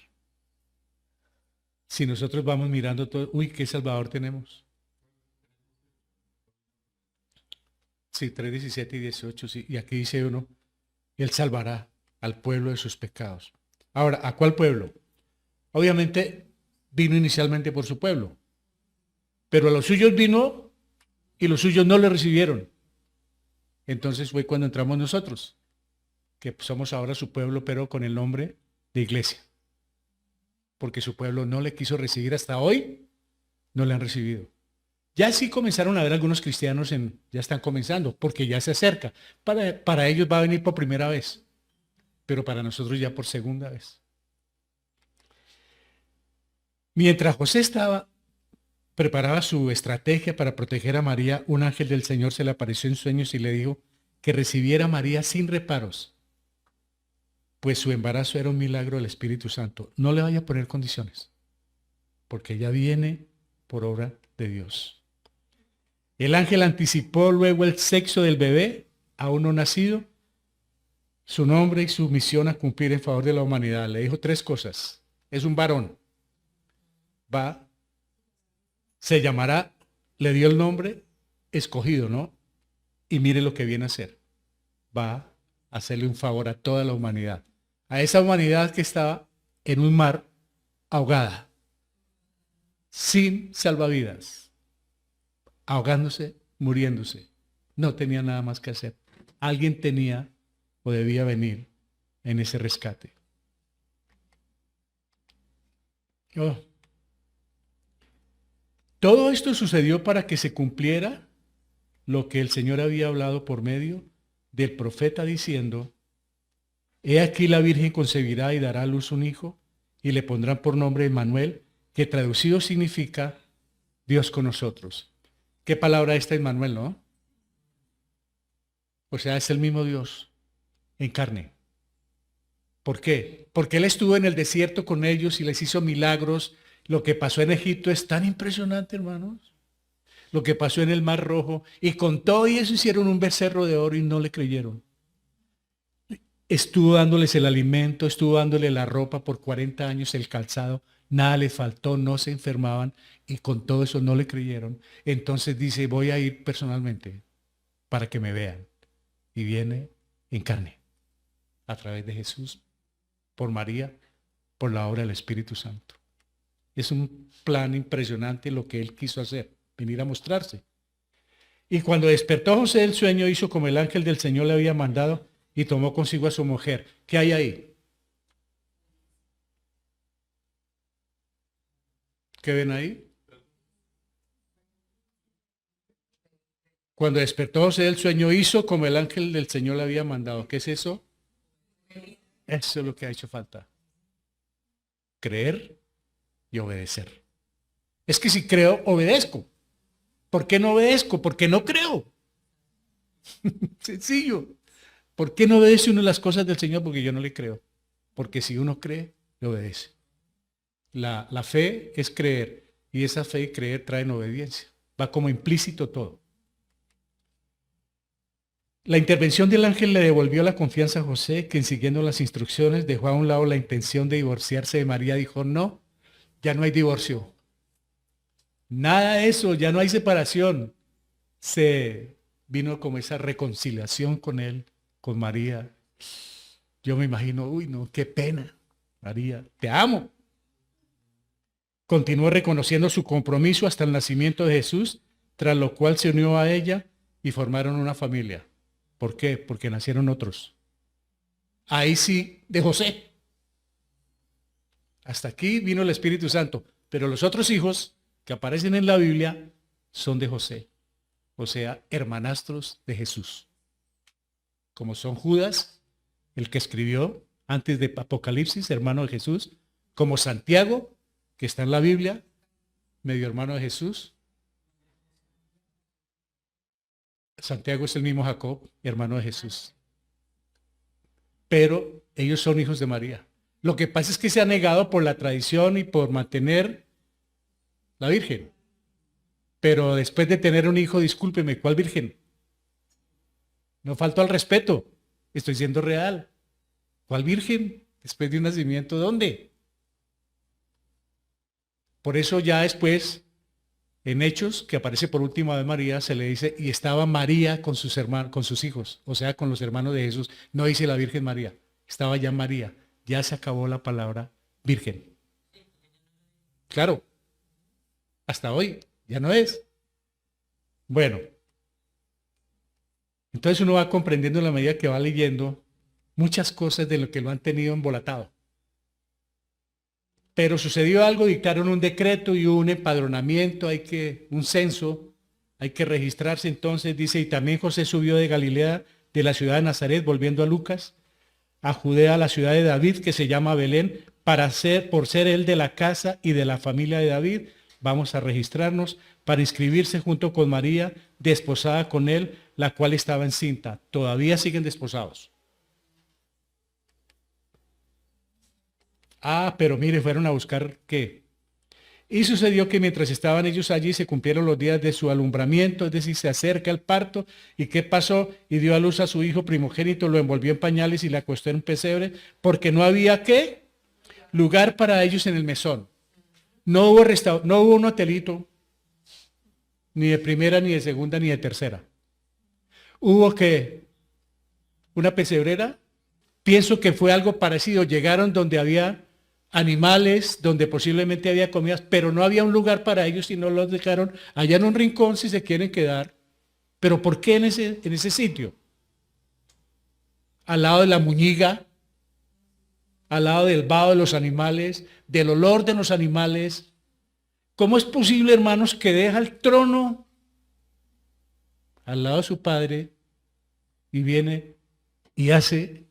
Si nosotros vamos mirando todo, uy, ¿qué Salvador tenemos? Sí, 3, 17 y 18, sí. Y aquí dice uno, Él salvará al pueblo de sus pecados. Ahora, ¿a cuál pueblo? Obviamente vino inicialmente por su pueblo, pero a los suyos vino y los suyos no le recibieron. Entonces fue cuando entramos nosotros, que somos ahora su pueblo, pero con el nombre de iglesia. Porque su pueblo no le quiso recibir hasta hoy, no le han recibido. Ya sí comenzaron a ver algunos cristianos, ya están comenzando, porque ya se acerca. Para ellos va a venir por primera vez, pero para nosotros ya por segunda vez. Mientras José preparaba su estrategia para proteger a María, un ángel del Señor se le apareció en sueños y le dijo que recibiera a María sin reparos, pues su embarazo era un milagro del Espíritu Santo. No le vaya a poner condiciones, porque ella viene por obra de Dios. El ángel anticipó luego el sexo del bebé, aún no nacido, su nombre y su misión a cumplir en favor de la humanidad. Le dijo 3 cosas. Es un varón. Se llamará, le dio el nombre escogido, ¿no? Y mire lo que viene a hacer. Va a hacerle un favor a toda la humanidad. A esa humanidad que estaba en un mar ahogada, sin salvavidas, ahogándose, muriéndose. No tenía nada más que hacer. alguien tenía o debía venir en ese rescate. Oh. Todo esto sucedió para que se cumpliera lo que el Señor había hablado por medio del profeta diciendo: he aquí la Virgen concebirá y dará a luz un hijo y le pondrán por nombre Emmanuel, que traducido significa Dios con nosotros. ¿Qué palabra esta Emmanuel, no? O sea, es el mismo Dios en carne. ¿Por qué? Porque Él estuvo en el desierto con ellos y les hizo milagros. Lo que pasó en Egipto es tan impresionante, hermanos. Lo que pasó en el Mar Rojo. Y con todo y eso hicieron un becerro de oro y no le creyeron. Estuvo dándoles el alimento, estuvo dándole la ropa por 40 años, el calzado. Nada les faltó, no se enfermaban y con todo eso no le creyeron. Entonces dice, voy a ir personalmente para que me vean. Y viene en carne, a través de Jesús, por María, por la obra del Espíritu Santo. Es un plan impresionante lo que Él quiso hacer, venir a mostrarse. Y cuando despertó José del sueño, hizo como el ángel del Señor le había mandado y tomó consigo a su mujer. ¿Qué hay ahí? ¿Qué ven ahí? Cuando despertó José del sueño, hizo como el ángel del Señor le había mandado. ¿Qué es eso? Eso es lo que ha hecho falta. Creer y obedecer. Es que si creo, obedezco. ¿Por qué no obedezco? Porque no creo. Sencillo. ¿Por qué no obedece uno las cosas del Señor? Porque yo no le creo. Porque si uno cree, le obedece. La fe es creer. Y esa fe y creer traen obediencia. Va como implícito todo. La intervención del ángel le devolvió la confianza a José, quien siguiendo las instrucciones dejó a un lado la intención de divorciarse de María. Dijo, no, ya no hay divorcio. Nada de eso, ya no hay separación. Se vino como esa reconciliación con él, con María. Yo me imagino, uy, no, qué pena, María, te amo. Continuó reconociendo su compromiso hasta el nacimiento de Jesús, tras lo cual se unió a ella y formaron una familia. ¿Por qué? Porque nacieron otros. Ahí sí, de José. Hasta aquí vino el Espíritu Santo, pero los otros hijos que aparecen en la Biblia son de José, o sea, hermanastros de Jesús. Como son Judas, el que escribió antes de Apocalipsis, hermano de Jesús, como Santiago, que está en la Biblia, medio hermano de Jesús. Santiago es el mismo Jacob, hermano de Jesús. Pero ellos son hijos de María. Lo que pasa es que se ha negado por la tradición y por mantener la Virgen. Pero después de tener un hijo, discúlpeme, ¿cuál Virgen? No falto al respeto. Estoy siendo real. ¿Cuál Virgen? Después de un nacimiento, ¿dónde? Por eso ya después, en Hechos, que aparece por última vez María, se le dice, y estaba María con sus hermanos, con sus hijos, o sea, con los hermanos de Jesús. No dice la Virgen María, estaba ya María. Ya se acabó la palabra Virgen. Claro, hasta hoy ya no es. Bueno, entonces uno va comprendiendo en la medida que va leyendo muchas cosas de lo que lo han tenido embolatado. Pero sucedió algo, dictaron un decreto y un empadronamiento, un censo, hay que registrarse. Entonces dice, y también José subió de Galilea, de la ciudad de Nazaret, volviendo a Lucas, a Judea, a la ciudad de David, que se llama Belén, por ser él de la casa y de la familia de David. Vamos a registrarnos para inscribirse junto con María, desposada con él, la cual estaba encinta. Todavía siguen desposados. Ah, pero mire, fueron a buscar ¿qué? Y sucedió que mientras estaban ellos allí se cumplieron los días de su alumbramiento, es decir, se acerca el parto. ¿Y qué pasó? Y dio a luz a su hijo primogénito, lo envolvió en pañales y le acostó en un pesebre, porque no había ¿qué? Lugar para ellos en el mesón. No hubo un hotelito, ni de primera, ni de segunda, ni de tercera. Hubo ¿qué? Una pesebrera. Pienso que fue algo parecido. Llegaron donde había animales, donde posiblemente había comidas, pero no había un lugar para ellos y no los dejaron allá en un rincón si se quieren quedar. ¿Pero por qué en ese sitio? al lado de la muñiga, al lado del vaho de los animales, del olor de los animales. ¿Cómo es posible, hermanos, que deja el trono al lado de su padre y viene y hace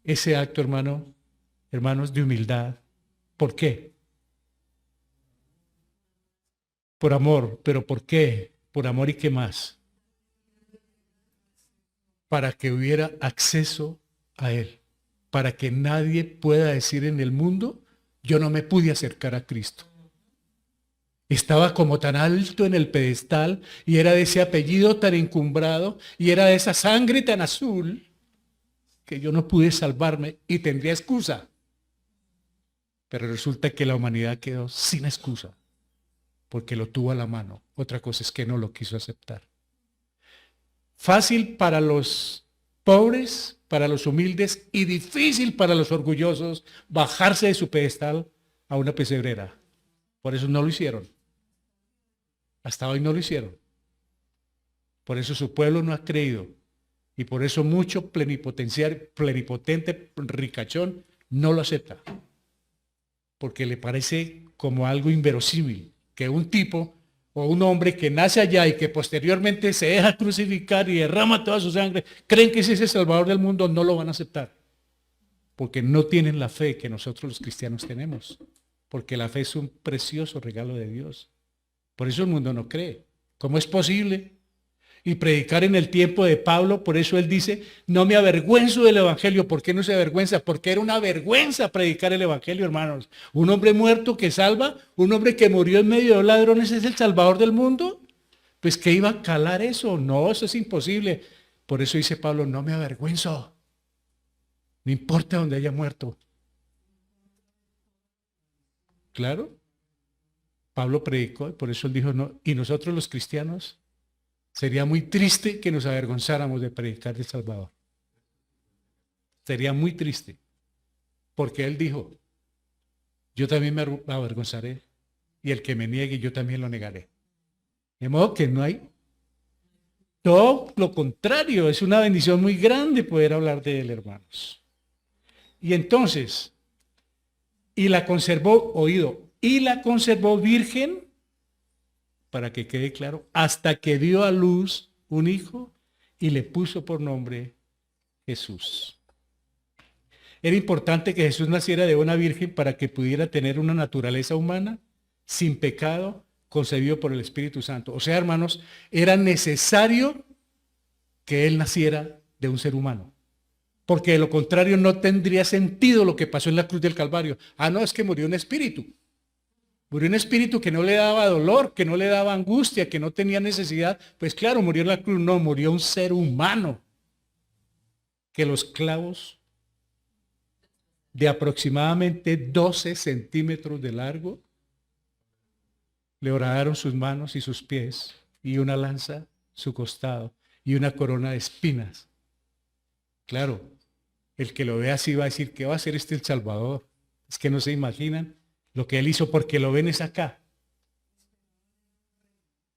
ese acto, hermanos, de humildad? ¿Por qué? Por amor. ¿Pero por qué? Por amor y qué más. Para que hubiera acceso a él. Para que nadie pueda decir en el mundo, yo no me pude acercar a Cristo. Estaba como tan alto en el pedestal y era de ese apellido tan encumbrado y era de esa sangre tan azul que yo no pude salvarme y tendría excusa. Pero resulta que la humanidad quedó sin excusa porque lo tuvo a la mano. Otra cosa es que no lo quiso aceptar. Fácil para los pobres, para los humildes y difícil para los orgullosos bajarse de su pedestal a una pesebrera. Por eso no lo hicieron. Hasta hoy no lo hicieron. Por eso su pueblo no ha creído. Y por eso mucho plenipotencia, ricachón, no lo acepta. Porque le parece como algo inverosímil que un tipo o un hombre que nace allá y que posteriormente se deja crucificar y derrama toda su sangre, creen que ese es el Salvador del mundo, no lo van a aceptar. Porque no tienen la fe que nosotros los cristianos tenemos. Porque la fe es un precioso regalo de Dios. Por eso el mundo no cree. ¿Cómo es posible? Y predicar en el tiempo de Pablo, por eso él dice, no me avergüenzo del evangelio. ¿Por qué no se avergüenza? Porque era una vergüenza predicar el evangelio, hermanos. Un hombre muerto que salva, un hombre que murió en medio de ladrones es el salvador del mundo. Pues ¿qué iba a calar eso? No, eso es imposible. Por eso dice Pablo, no me avergüenzo. No importa donde haya muerto. Claro. Pablo predicó y por eso él dijo, no, y nosotros los cristianos, sería muy triste que nos avergonzáramos de predicar del Salvador. Sería muy triste. Porque él dijo, yo también me avergonzaré y el que me niegue yo también lo negaré. De modo que no hay, todo lo contrario, es una bendición muy grande poder hablar de él, hermanos. Y entonces, y la conservó, y la conservó virgen, para que quede claro, hasta que dio a luz un hijo y le puso por nombre Jesús. Era importante que Jesús naciera de una virgen para que pudiera tener una naturaleza humana sin pecado, concebido por el Espíritu Santo. O sea, hermanos, era necesario que él naciera de un ser humano. Porque de lo contrario no tendría sentido lo que pasó en la cruz del Calvario. Ah, no, es que murió un espíritu. Murió un espíritu que no le daba dolor, que no le daba angustia, que no tenía necesidad. Pues claro, murió en la cruz. No, murió un ser humano. Que los clavos de aproximadamente 12 centímetros de largo le horadaron sus manos y sus pies, y una lanza su costado, y una corona de espinas. Claro, el que lo vea así va a decir, ¿qué va a hacer este el Salvador? Es que no se imaginan lo que él hizo porque lo ven es acá.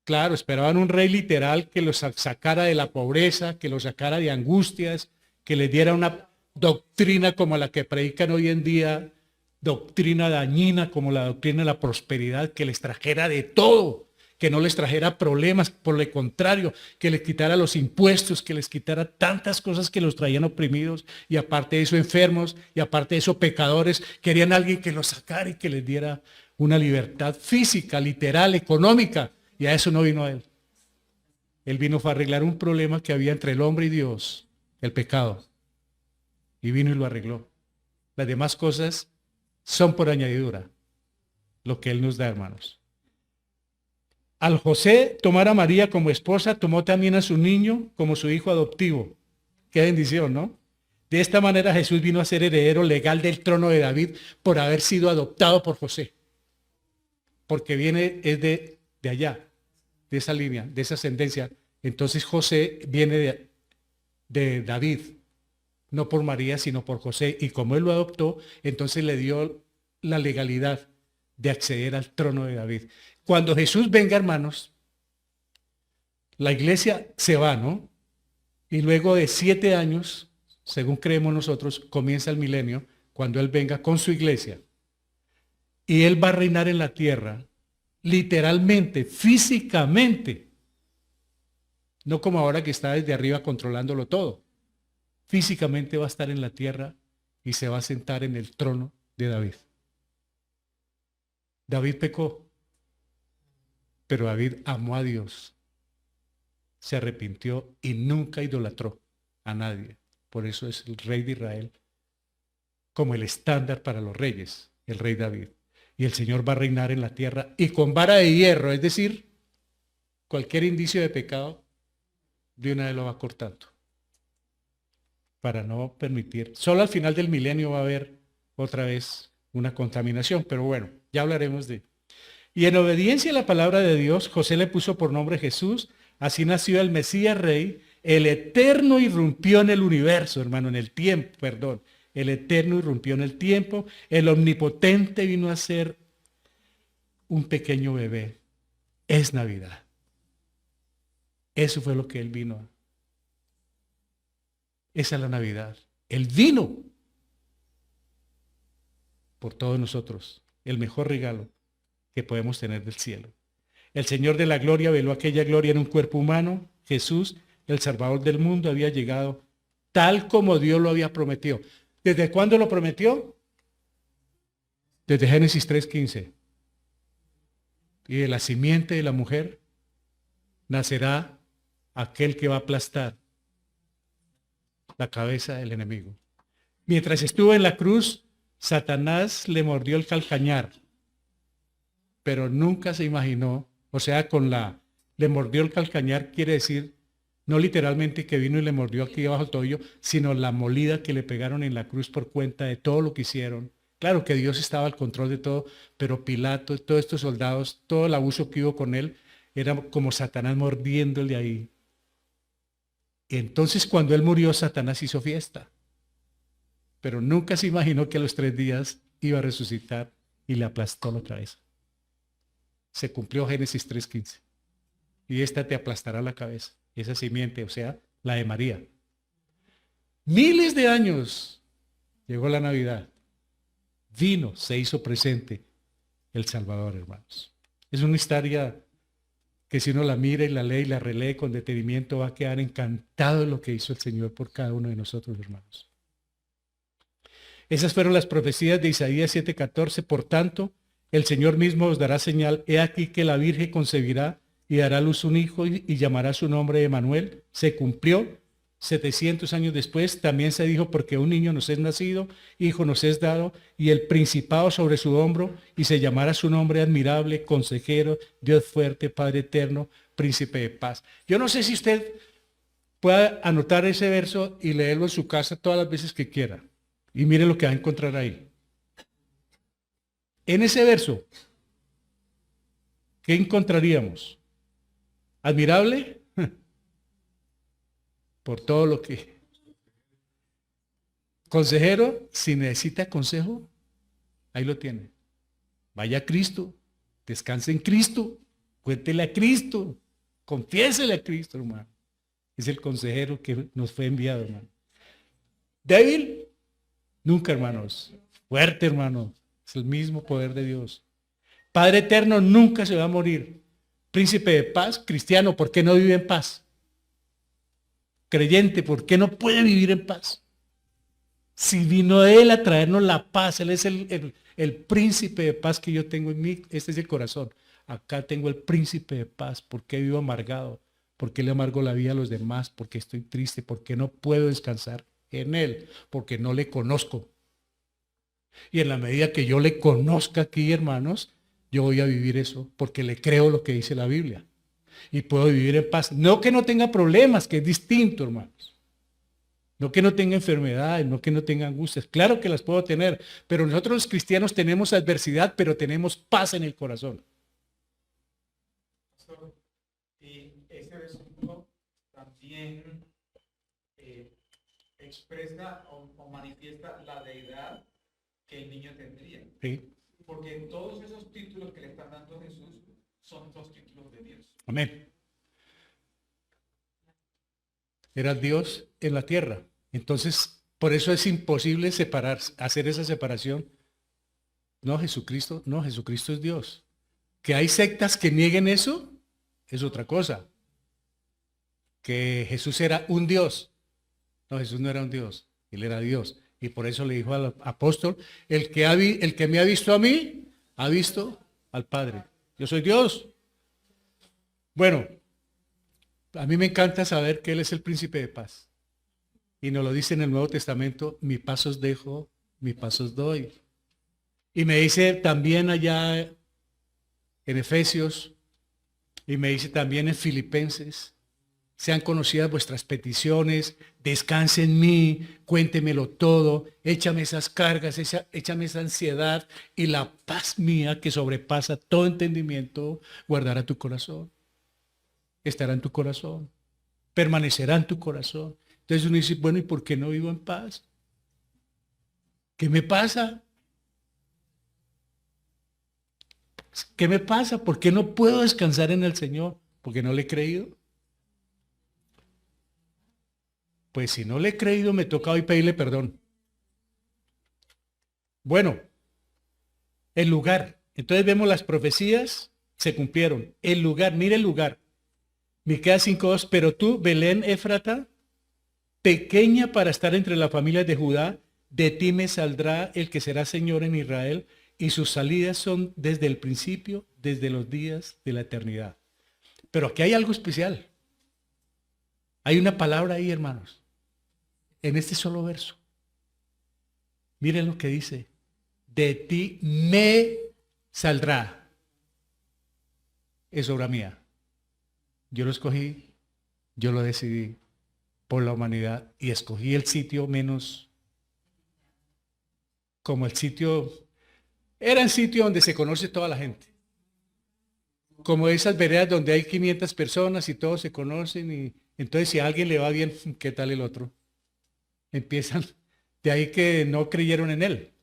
Claro, esperaban un rey literal que los sacara de la pobreza, que los sacara de angustias, que les diera una doctrina como la que predican hoy en día, doctrina dañina como la doctrina de la prosperidad, que les trajera de todo, que no les trajera problemas, por el contrario, que les quitara los impuestos, que les quitara tantas cosas que los traían oprimidos, y aparte de eso enfermos, y aparte de eso pecadores. Querían a alguien que los sacara y que les diera una libertad física, literal, económica, y a eso no vino él. Él vino a arreglar un problema que había entre el hombre y Dios, el pecado, y vino y lo arregló. Las demás cosas son por añadidura, lo que él nos da, hermanos. Al José tomar a María como esposa, tomó también a su niño como su hijo adoptivo. Qué bendición, ¿no? De esta manera Jesús vino a ser heredero legal del trono de David por haber sido adoptado por José. Porque viene, es de allá, de esa línea, de esa ascendencia. Entonces José viene de David, no por María, sino por José. Y como él lo adoptó, entonces le dio la legalidad de acceder al trono de David. Cuando Jesús venga, hermanos, la iglesia se va, ¿no? Y luego de 7 años según creemos nosotros, comienza el milenio cuando Él venga con su iglesia. Y Él va a reinar en la tierra, literalmente, físicamente. No como ahora que está desde arriba controlándolo todo. Físicamente va a estar en la tierra y se va a sentar en el trono de David. David pecó, pero David amó a Dios, se arrepintió y nunca idolatró a nadie. Por eso es el rey de Israel, como el estándar para los reyes, el rey David. Y el Señor va a reinar en la tierra y con vara de hierro, es decir, cualquier indicio de pecado, de una vez lo va cortando. Para no permitir, solo al final del milenio va a haber otra vez una contaminación, pero bueno, ya hablaremos de. Y en obediencia a la palabra de Dios, José le puso por nombre Jesús, así nació el Mesías Rey, el Eterno irrumpió en el universo, hermano, en el tiempo, perdón, el Eterno irrumpió en el tiempo, el Omnipotente vino a ser un pequeño bebé, es Navidad. Eso fue lo que Él vino. Esa es la Navidad. Él vino por todos nosotros, el mejor regalo que podemos tener del cielo. El Señor de la gloria veló aquella gloria en un cuerpo humano. Jesús, el Salvador del mundo, había llegado tal como Dios lo había prometido. ¿Desde cuándo lo prometió? Desde Génesis 3:15. Y de la simiente de la mujer nacerá aquel que va a aplastar la cabeza del enemigo. Mientras estuvo en la cruz, Satanás le mordió el calcañar, pero nunca se imaginó, o sea, le mordió el calcañar quiere decir, no literalmente que vino y le mordió aquí debajo del tobillo, sino la molida que le pegaron en la cruz por cuenta de todo lo que hicieron. Claro que Dios estaba al control de todo, pero Pilato, todos estos soldados, todo el abuso que hubo con él, era como Satanás mordiéndole ahí. Y entonces cuando él murió, Satanás hizo fiesta. Pero nunca se imaginó que a los 3 días iba a resucitar y le aplastó la cabeza. Se cumplió Génesis 3:15. Y esta te aplastará la cabeza. Esa simiente, o sea, la de María. Miles de años llegó la Navidad. Vino, se hizo presente el Salvador, hermanos. Es una historia que si uno la mira y la lee y la relee con detenimiento, va a quedar encantado de lo que hizo el Señor por cada uno de nosotros, hermanos. Esas fueron las profecías de Isaías 7:14. Por tanto, el Señor mismo os dará señal. He aquí que la Virgen concebirá y dará a luz un hijo y llamará su nombre Emmanuel. Se cumplió 700 años después. También se dijo, porque un niño nos es nacido, hijo nos es dado, y el principado sobre su hombro, y se llamará su nombre admirable, consejero, Dios fuerte, Padre eterno, príncipe de paz. Yo no sé si usted pueda anotar ese verso y leerlo en su casa todas las veces que quiera. Y mire lo que va a encontrar ahí. En ese verso, ¿qué encontraríamos? Admirable por todo lo que. Consejero, si necesita consejo, ahí lo tiene. Vaya a Cristo, descanse en Cristo, cuéntele a Cristo, confiésele a Cristo, hermano. Es el consejero que nos fue enviado, hermano. Débil, nunca, hermanos. Fuerte, hermano. Es el mismo poder de Dios. Padre eterno, nunca se va a morir. Príncipe de paz, cristiano, ¿por qué no vive en paz? Creyente, ¿por qué no puede vivir en paz? Si vino Él a traernos la paz, Él es el príncipe de paz que yo tengo en mí. Este es el corazón. Acá tengo el príncipe de paz. ¿Por qué vivo amargado? ¿Por qué le amargo la vida a los demás? ¿Por qué estoy triste? ¿Por qué no puedo descansar en Él? Porque no le conozco. Y en la medida que yo le conozca aquí, hermanos, yo voy a vivir eso, porque le creo lo que dice la Biblia. Y puedo vivir en paz. No que no tenga problemas, que es distinto, hermanos. No que no tenga enfermedades, no que no tenga angustias. Claro que las puedo tener, pero nosotros los cristianos tenemos adversidad, pero tenemos paz en el corazón. Y ese versículo también expresa o manifiesta la deidad que el niño tendría. Sí. Porque todos esos títulos que le están dando a Jesús son los títulos de Dios. Amén. Era Dios en la tierra Entonces, por eso es imposible separar, hacer esa separación. No, Jesucristo es Dios. Que hay sectas que nieguen eso, es otra cosa. Que Jesús era un Dios. No, Jesús no era un Dios, Él era Dios. Y por eso le dijo al apóstol, el que me ha visto a mí, ha visto al Padre. Yo soy Dios. Bueno, a mí me encanta saber que Él es el príncipe de paz. Y nos lo dice en el Nuevo Testamento, mi paz os dejo, mi paz os doy. Y me dice también allá en Efesios, y me dice también en Filipenses, sean conocidas vuestras peticiones, descanse en mí, cuéntemelo todo, échame esas cargas, échame esa ansiedad y la paz mía que sobrepasa todo entendimiento, guardará tu corazón, estará en tu corazón, permanecerá en tu corazón. Entonces uno dice, bueno, ¿y por qué no vivo en paz? ¿Qué me pasa? ¿Qué me pasa? ¿Por qué no puedo descansar en el Señor? ¿Porque no le he creído? Pues si no le he creído, me toca hoy pedirle perdón. Bueno, el lugar. Entonces vemos las profecías, se cumplieron. El lugar, mire el lugar. Miqueas 5:2, pero tú, Belén Éfrata, pequeña para estar entre las familias de Judá, de ti me saldrá el que será Señor en Israel, y sus salidas son desde el principio, desde los días de la eternidad. Pero aquí hay algo especial. Hay una palabra ahí, hermanos, en este solo verso. Miren lo que dice. De ti me saldrá. Es obra mía. Yo lo escogí, yo lo decidí por la humanidad y escogí el sitio menos como el sitio, era el sitio donde se conoce toda la gente. Como esas veredas donde hay 500 personas y todos se conocen y entonces si a alguien le va bien, ¿qué tal el otro? Empiezan, de ahí que no creyeron en él.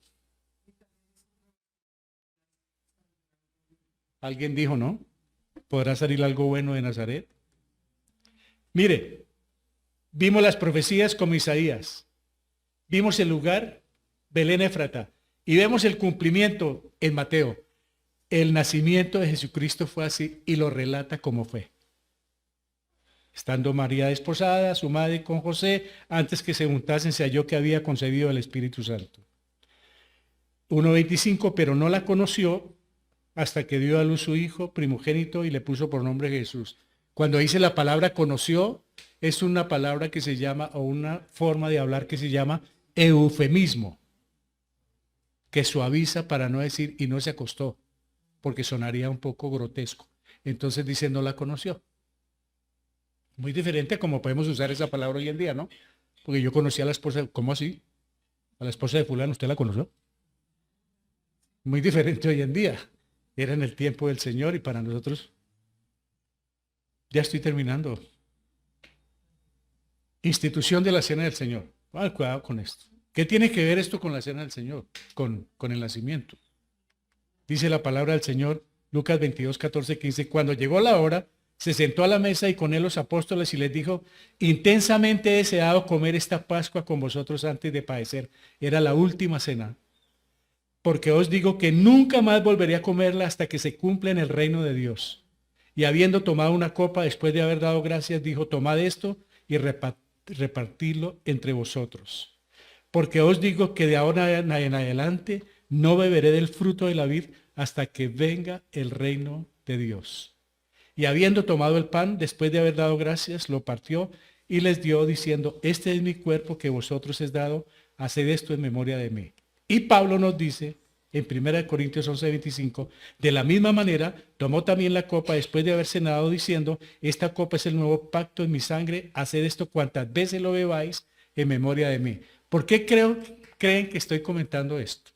Alguien dijo, ¿no? ¿Podrá salir algo bueno de Nazaret? Mire, vimos las profecías como Isaías. Vimos el lugar, Belén Éfrata. Y vemos el cumplimiento en Mateo. El nacimiento de Jesucristo fue así y lo relata como fue. Estando María desposada, su madre con José, antes que se juntasen, se halló que había concebido el Espíritu Santo. 1:25, pero no la conoció hasta que dio a luz su hijo primogénito y le puso por nombre Jesús. Cuando dice la palabra conoció, es una palabra que se llama, o una forma de hablar que se llama eufemismo, que suaviza para no decir y no se acostó, porque sonaría un poco grotesco. Entonces dice no la conoció. Muy diferente a como podemos usar esa palabra hoy en día, ¿no? Porque yo conocí a la esposa, ¿cómo así? A la esposa de fulano, ¿usted la conoció? Muy diferente hoy en día. Era en el tiempo del Señor y para nosotros, ya estoy terminando. Institución de la Cena del Señor. Cuidado con esto. ¿Qué tiene que ver esto con la Cena del Señor? Con el nacimiento. Dice la palabra del Señor, Lucas 22:14-15, cuando llegó la hora, se sentó a la mesa y con él los apóstoles y les dijo, intensamente he deseado comer esta Pascua con vosotros antes de padecer. Era la última cena. Porque os digo que nunca más volveré a comerla hasta que se cumpla en el reino de Dios. Y habiendo tomado una copa, después de haber dado gracias, dijo, tomad esto y repartidlo entre vosotros. Porque os digo que de ahora en adelante no beberé del fruto de la vid hasta que venga el reino de Dios. Y habiendo tomado el pan, después de haber dado gracias, lo partió y les dio diciendo, este es mi cuerpo que vosotros es dado, haced esto en memoria de mí. Y Pablo nos dice en 1 Corintios 11:25, de la misma manera tomó también la copa después de haber cenado diciendo, esta copa es el nuevo pacto en mi sangre, haced esto cuantas veces lo bebáis en memoria de mí. ¿Por qué creen que estoy comentando esto?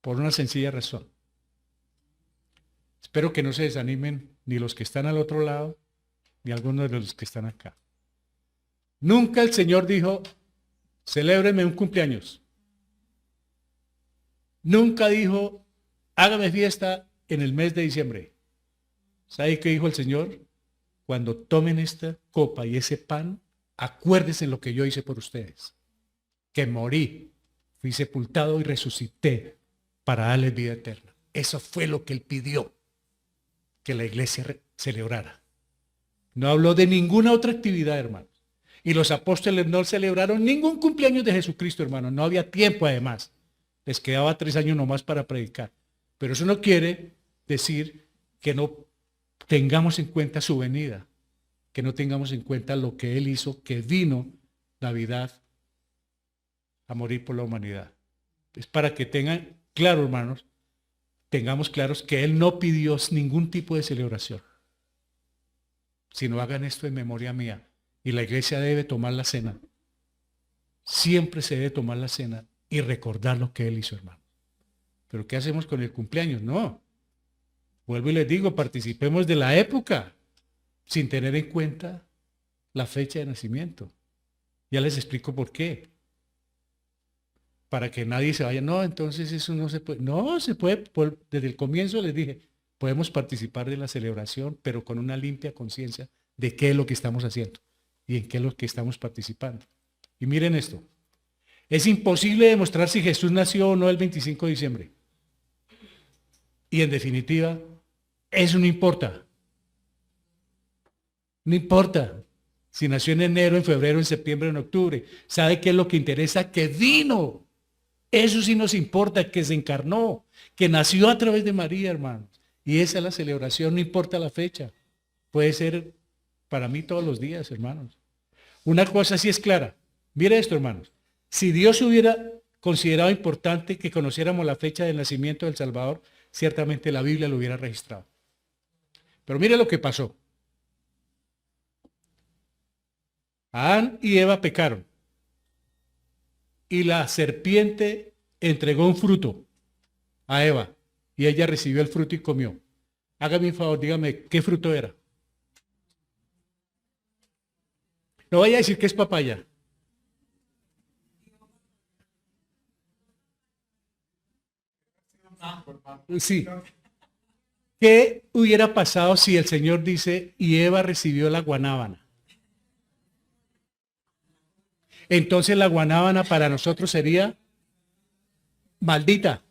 Por una sencilla razón. Espero que no se desanimen ni los que están al otro lado, ni algunos de los que están acá. Nunca el Señor dijo, celébrenme un cumpleaños. Nunca dijo, hágame fiesta en el mes de diciembre. ¿Sabe qué dijo el Señor? Cuando tomen esta copa y ese pan, acuérdense en lo que yo hice por ustedes, que morí, fui sepultado y resucité para darles vida eterna. Eso fue lo que él pidió que la iglesia celebrara. No habló de ninguna otra actividad, hermanos. Y los apóstoles no celebraron ningún cumpleaños de Jesucristo, hermanos. No había tiempo, además. Les quedaba 3 años nomás para predicar. Pero eso no quiere decir que no tengamos en cuenta su venida, que no tengamos en cuenta lo que él hizo, que vino Navidad a morir por la humanidad. Es para que tengan claro, hermanos, tengamos claros que él no pidió ningún tipo de celebración, sino hagan esto en memoria mía. Y la iglesia debe tomar la cena. Siempre se debe tomar la cena y recordar lo que él hizo, hermano. ¿Pero qué hacemos con el cumpleaños? No. Vuelvo y les digo, participemos de la época sin tener en cuenta la fecha de nacimiento. Ya les explico por qué. Para que nadie se vaya, no, entonces eso no se puede. No, se puede, desde el comienzo les dije, podemos participar de la celebración, pero con una limpia conciencia de qué es lo que estamos haciendo y en qué es lo que estamos participando. Y miren esto, es imposible demostrar si Jesús nació o no el 25 de diciembre. Y en definitiva, eso no importa. No importa si nació en enero, en febrero, en septiembre, en octubre. ¿Sabe qué es lo que interesa? Que vino. Eso sí nos importa, que se encarnó, que nació a través de María, hermanos. Y esa es la celebración, no importa la fecha. Puede ser para mí todos los días, hermanos. Una cosa sí es clara. Mire esto, hermanos. Si Dios hubiera considerado importante que conociéramos la fecha del nacimiento del Salvador, ciertamente la Biblia lo hubiera registrado. Pero mire lo que pasó. Adán y Eva pecaron. Y la serpiente entregó un fruto a Eva. Y ella recibió el fruto y comió. Hágame un favor, dígame, ¿qué fruto era? No vaya a decir que es papaya. Sí. ¿Qué hubiera pasado si el Señor dice, y Eva recibió la guanábana? Entonces la guanábana para nosotros sería maldita.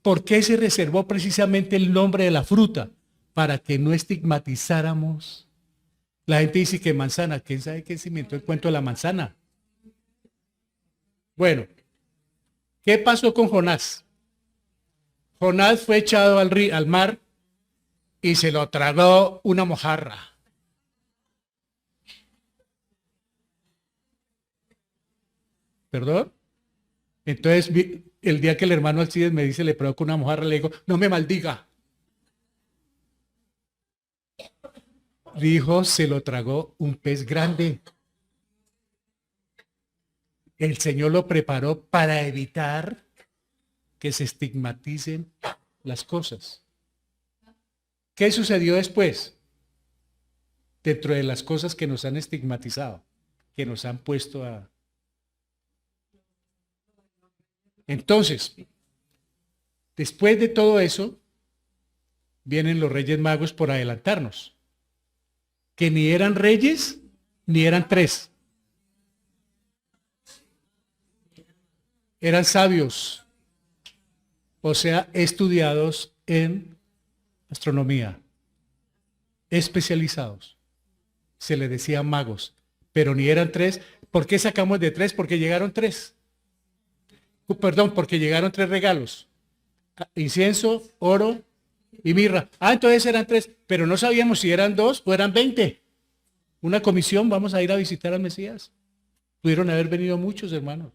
¿Por qué se reservó precisamente el nombre de la fruta? Para que no estigmatizáramos. La gente dice que manzana. ¿Quién sabe quién se inventó el cuento de la manzana? Bueno, ¿qué pasó con Jonás? Jonás fue echado al mar y se lo tragó una mojarra. ¿Perdón? Entonces, el día que el hermano Alcides me dice, le provoca una mojarra, le digo, no me maldiga. Dijo, se lo tragó un pez grande. El Señor lo preparó para evitar que se estigmaticen las cosas. ¿Qué sucedió después? Dentro de las cosas que nos han estigmatizado, que nos han puesto a... Entonces, después de todo eso, vienen los Reyes Magos por adelantarnos, que ni eran reyes, ni eran 3. Eran sabios, o sea, estudiados en astronomía, especializados. Se les decía magos, pero ni eran 3. ¿Por qué sacamos de 3? Porque llegaron 3. Perdón, porque llegaron 3 regalos. Incienso, oro y mirra. Entonces eran 3, pero no sabíamos si eran 2 o eran 20. Una comisión, vamos a ir a visitar al Mesías. Pudieron haber venido muchos, hermanos.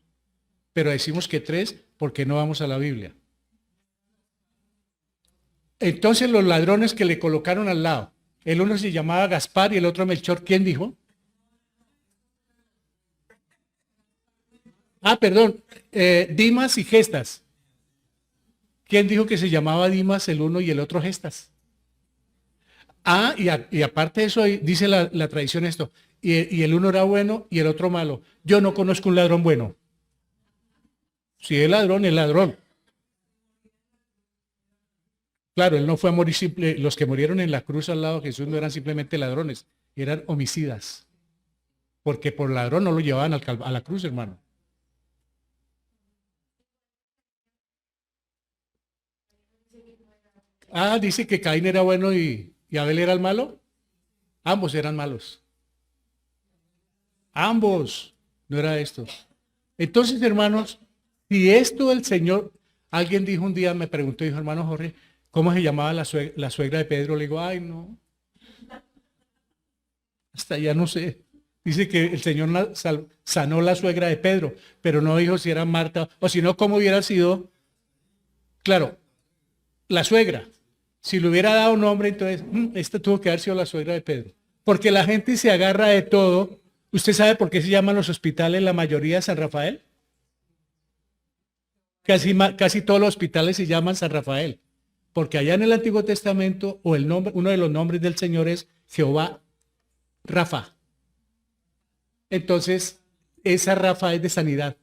Pero decimos que 3 porque no vamos a la Biblia. Entonces los ladrones que le colocaron al lado, el uno se llamaba Gaspar y el otro Melchor, ¿quién dijo? Perdón, Dimas y Gestas. ¿Quién dijo que se llamaba Dimas el uno y el otro Gestas? Y aparte de eso, dice la tradición esto, y el uno era bueno y el otro malo. Yo no conozco un ladrón bueno. Si es ladrón, es ladrón. Claro, él no fue a morir simple. Los que murieron en la cruz al lado de Jesús no eran simplemente ladrones, eran homicidas. porque por ladrón no lo llevaban a la cruz, hermano. Ah, dice que Caín era bueno y Abel era el malo. Ambos eran malos. Ambos. No era esto. Entonces, hermanos, si esto el Señor, alguien dijo un día, me preguntó, dijo, hermano Jorge, ¿cómo se llamaba la suegra de Pedro? Le digo, ay, no. Hasta ya no sé. Dice que el Señor sanó la suegra de Pedro, pero no dijo si era Marta o si no, cómo hubiera sido. Claro, la suegra. Si le hubiera dado nombre, entonces, esta tuvo que haber sido la suegra de Pedro. Porque la gente se agarra de todo. ¿Usted sabe por qué se llaman los hospitales la mayoría de San Rafael? Casi todos los hospitales se llaman San Rafael. Porque allá en el Antiguo Testamento, o el nombre, uno de los nombres del Señor es Jehová Rafa. Entonces, esa Rafa es de sanidad.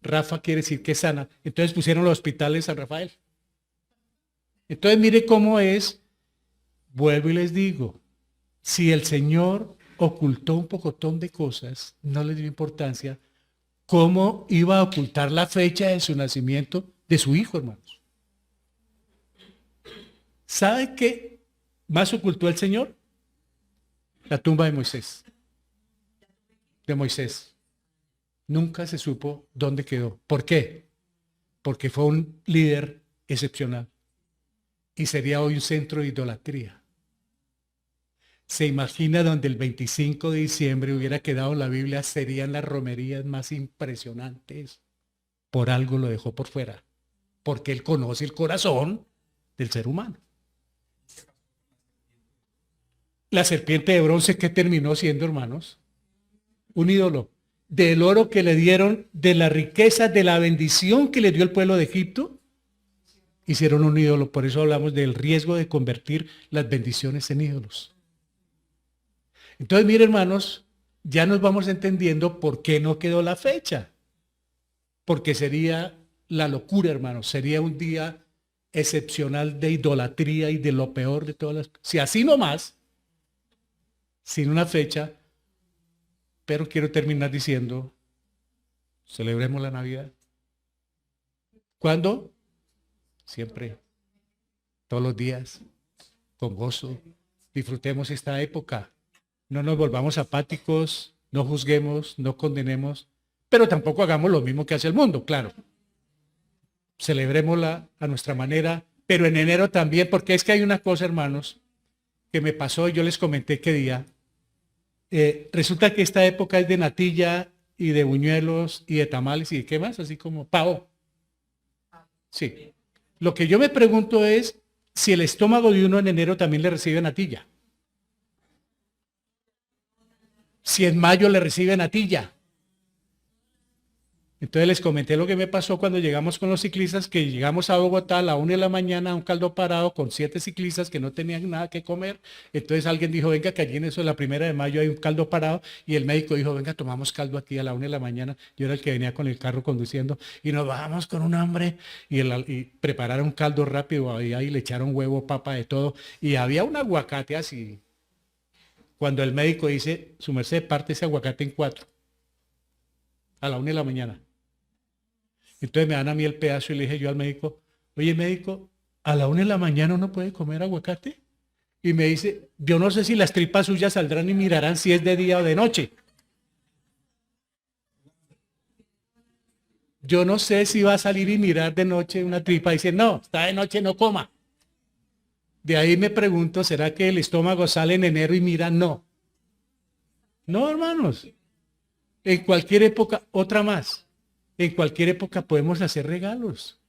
Rafa quiere decir que sana. Entonces pusieron los hospitales San Rafael. Entonces mire cómo es, vuelvo y les digo, si el Señor ocultó un pocotón de cosas, no le dio importancia, ¿cómo iba a ocultar la fecha de su nacimiento de su hijo, hermanos? ¿Sabe qué más ocultó el Señor? La tumba de Moisés. De Moisés. Nunca se supo dónde quedó. ¿Por qué? Porque fue un líder excepcional. Y sería hoy un centro de idolatría. Se imagina donde el 25 de diciembre hubiera quedado la Biblia, serían las romerías más impresionantes. Por algo lo dejó por fuera. Porque él conoce el corazón del ser humano. La serpiente de bronce, ¿qué terminó siendo, hermanos? Un ídolo. Del oro que le dieron, de la riqueza, de la bendición que le dio el pueblo de Egipto, hicieron un ídolo. Por eso hablamos del riesgo de convertir las bendiciones en ídolos. Entonces, mire, hermanos, ya nos vamos entendiendo por qué no quedó la fecha. Porque sería la locura, hermanos. Sería un día excepcional de idolatría y de lo peor de todas las cosas. Si así nomás, sin una fecha, pero quiero terminar diciendo, celebremos la Navidad. ¿Cuándo? Siempre, todos los días, con gozo. Disfrutemos esta época. No nos volvamos apáticos, no juzguemos, no condenemos, pero tampoco hagamos lo mismo que hace el mundo, claro. Celebrémosla a nuestra manera, pero en enero también, porque es que hay una cosa, hermanos, que me pasó y yo les comenté qué día. Resulta que esta época es de natilla y de buñuelos y de tamales y de qué más, así como pavo. Sí. Lo que yo me pregunto es si el estómago de uno en enero también le recibe natilla. Si en mayo le recibe natilla. Entonces les comenté lo que me pasó cuando llegamos con los ciclistas, que llegamos a Bogotá a la 1 de la mañana a un caldo parado con 7 ciclistas que no tenían nada que comer. Entonces alguien dijo, venga, que allí en eso de la 1 de mayo hay un caldo parado. Y el médico dijo, venga, tomamos caldo aquí a la 1 de la mañana. Yo era el que venía con el carro conduciendo y nos bajamos con un hambre y prepararon un caldo rápido. Ahí le echaron huevo, papa, de todo. Y había un aguacate así. Cuando el médico dice, su merced, parte ese aguacate en 4. A la 1 de la mañana. Entonces me dan a mí el pedazo y le dije yo al médico, oye médico, a la 1 de la mañana uno puede comer aguacate. Y me dice, yo no sé si las tripas suyas saldrán y mirarán si es de día o de noche. Yo no sé si va a salir y mirar de noche una tripa y dice, no, está de noche, no coma. De ahí me pregunto, ¿será que el estómago sale en enero y mira? No. No, hermanos. En cualquier época, otra más. En cualquier época podemos hacer regalos.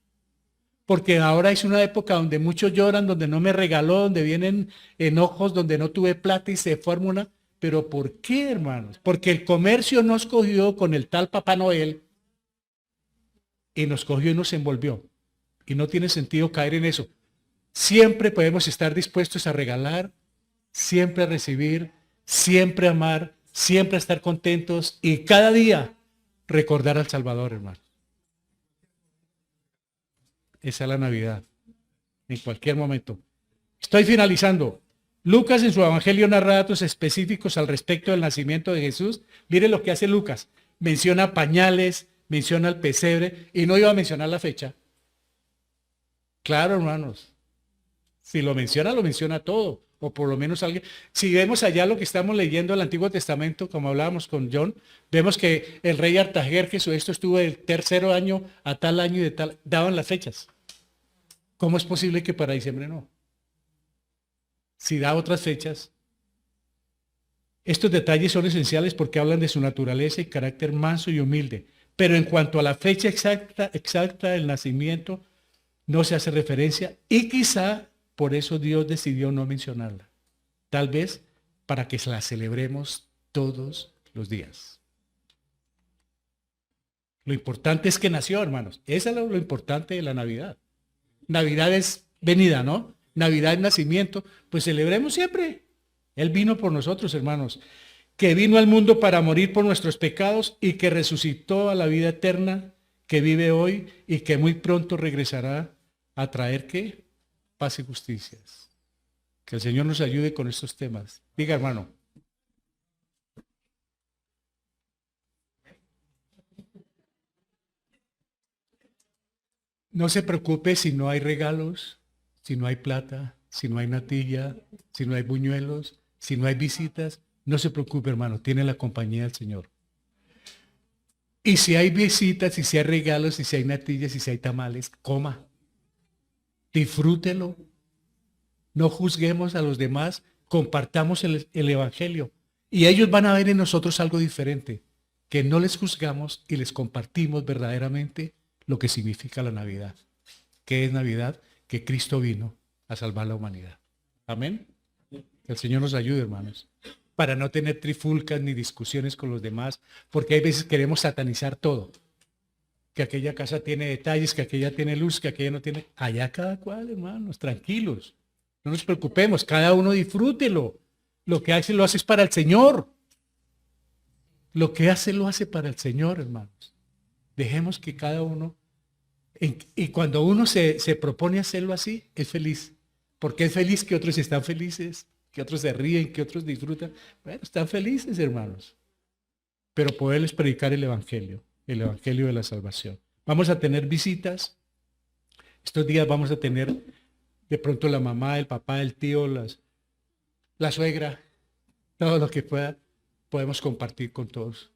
Porque ahora es una época donde muchos lloran, donde no me regaló, donde vienen enojos, donde no tuve plata y se forma una. ¿Pero por qué, hermanos? Porque el comercio nos cogió con el tal Papá Noel y nos cogió y nos envolvió. Y no tiene sentido caer en eso. Siempre podemos estar dispuestos a regalar, siempre a recibir, siempre a amar, siempre a estar contentos y cada día recordar al Salvador, hermano. Esa es la Navidad. En cualquier momento. Estoy finalizando. Lucas en su evangelio narra datos específicos al respecto del nacimiento de Jesús. Mire lo que hace Lucas. Menciona pañales, menciona el pesebre y no iba a mencionar la fecha. Claro, hermanos. Si lo menciona todo. O por lo menos alguien. Si vemos allá lo que estamos leyendo del Antiguo Testamento, como hablábamos con John, vemos que el rey Artajerjes, esto estuvo del tercero año a tal año y de tal, daban las fechas. ¿Cómo es posible que para diciembre no? Si da otras fechas. Estos detalles son esenciales porque hablan de su naturaleza y carácter manso y humilde. Pero en cuanto a la fecha exacta del nacimiento, no se hace referencia y quizá por eso Dios decidió no mencionarla. Tal vez para que la celebremos todos los días. Lo importante es que nació, hermanos. Eso es lo importante de la Navidad. Navidad es venida, ¿no? Navidad es nacimiento. Pues celebremos siempre. Él vino por nosotros, hermanos. Que vino al mundo para morir por nuestros pecados y que resucitó a la vida eterna, que vive hoy y que muy pronto regresará a traer, ¿qué? Paz y justicias. Que el Señor nos ayude con estos temas. Diga, hermano. No se preocupe si no hay regalos, si no hay plata, si no hay natilla, si no hay buñuelos, si no hay visitas. No se preocupe, hermano. Tiene la compañía del Señor. Y si hay visitas, y si hay regalos, y si hay natillas, y si hay tamales, coma. Disfrútelo. No juzguemos a los demás, compartamos el Evangelio. Y ellos van a ver en nosotros algo diferente, que no les juzgamos y les compartimos verdaderamente lo que significa la Navidad. ¿Qué es Navidad? Que Cristo vino a salvar la humanidad. Amén. Que el Señor nos ayude, hermanos, para no tener trifulcas ni discusiones con los demás, porque hay veces queremos satanizar todo. Que aquella casa tiene detalles, que aquella tiene luz, que aquella no tiene. Allá cada cual, hermanos, tranquilos. No nos preocupemos, cada uno disfrútelo. Lo que hace lo hace para el Señor. Lo que hace lo hace para el Señor, hermanos. Dejemos que cada uno, y cuando uno se propone hacerlo así, es feliz. Porque es feliz que otros están felices, que otros se ríen, que otros disfrutan. Bueno, están felices, hermanos. Pero poderles predicar el Evangelio de la salvación. Vamos a tener visitas. Estos días vamos a tener de pronto la mamá, el papá, el tío, la suegra, todo lo que podemos compartir con todos.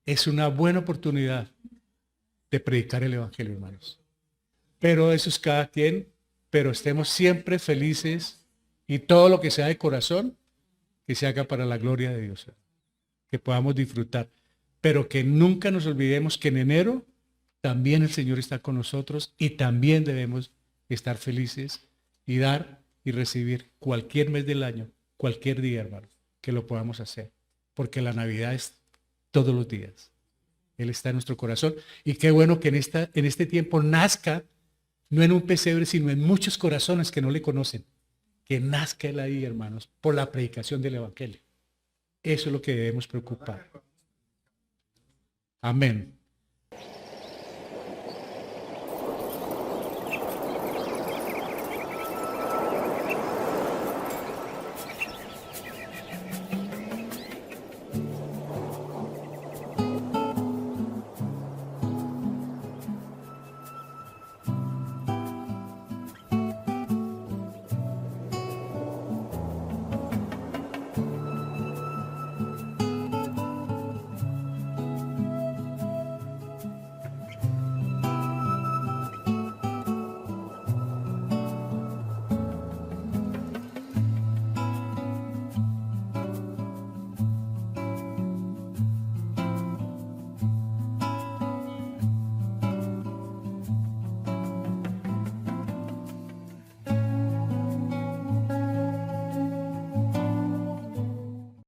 Es una buena oportunidad de predicar el Evangelio, hermanos. Pero eso es cada quien, pero estemos siempre felices y todo lo que sea de corazón, que se haga para la gloria de Dios. Que podamos disfrutar. Pero que nunca nos olvidemos que en enero también el Señor está con nosotros y también debemos estar felices y dar y recibir cualquier mes del año, cualquier día, hermano, que lo podamos hacer. Porque la Navidad es todos los días. Él está en nuestro corazón. Y qué bueno que en este tiempo nazca, no en un pesebre, sino en muchos corazones que no le conocen. Que nazca Él ahí, hermanos, por la predicación del Evangelio. Eso es lo que debemos preocupar. Amén.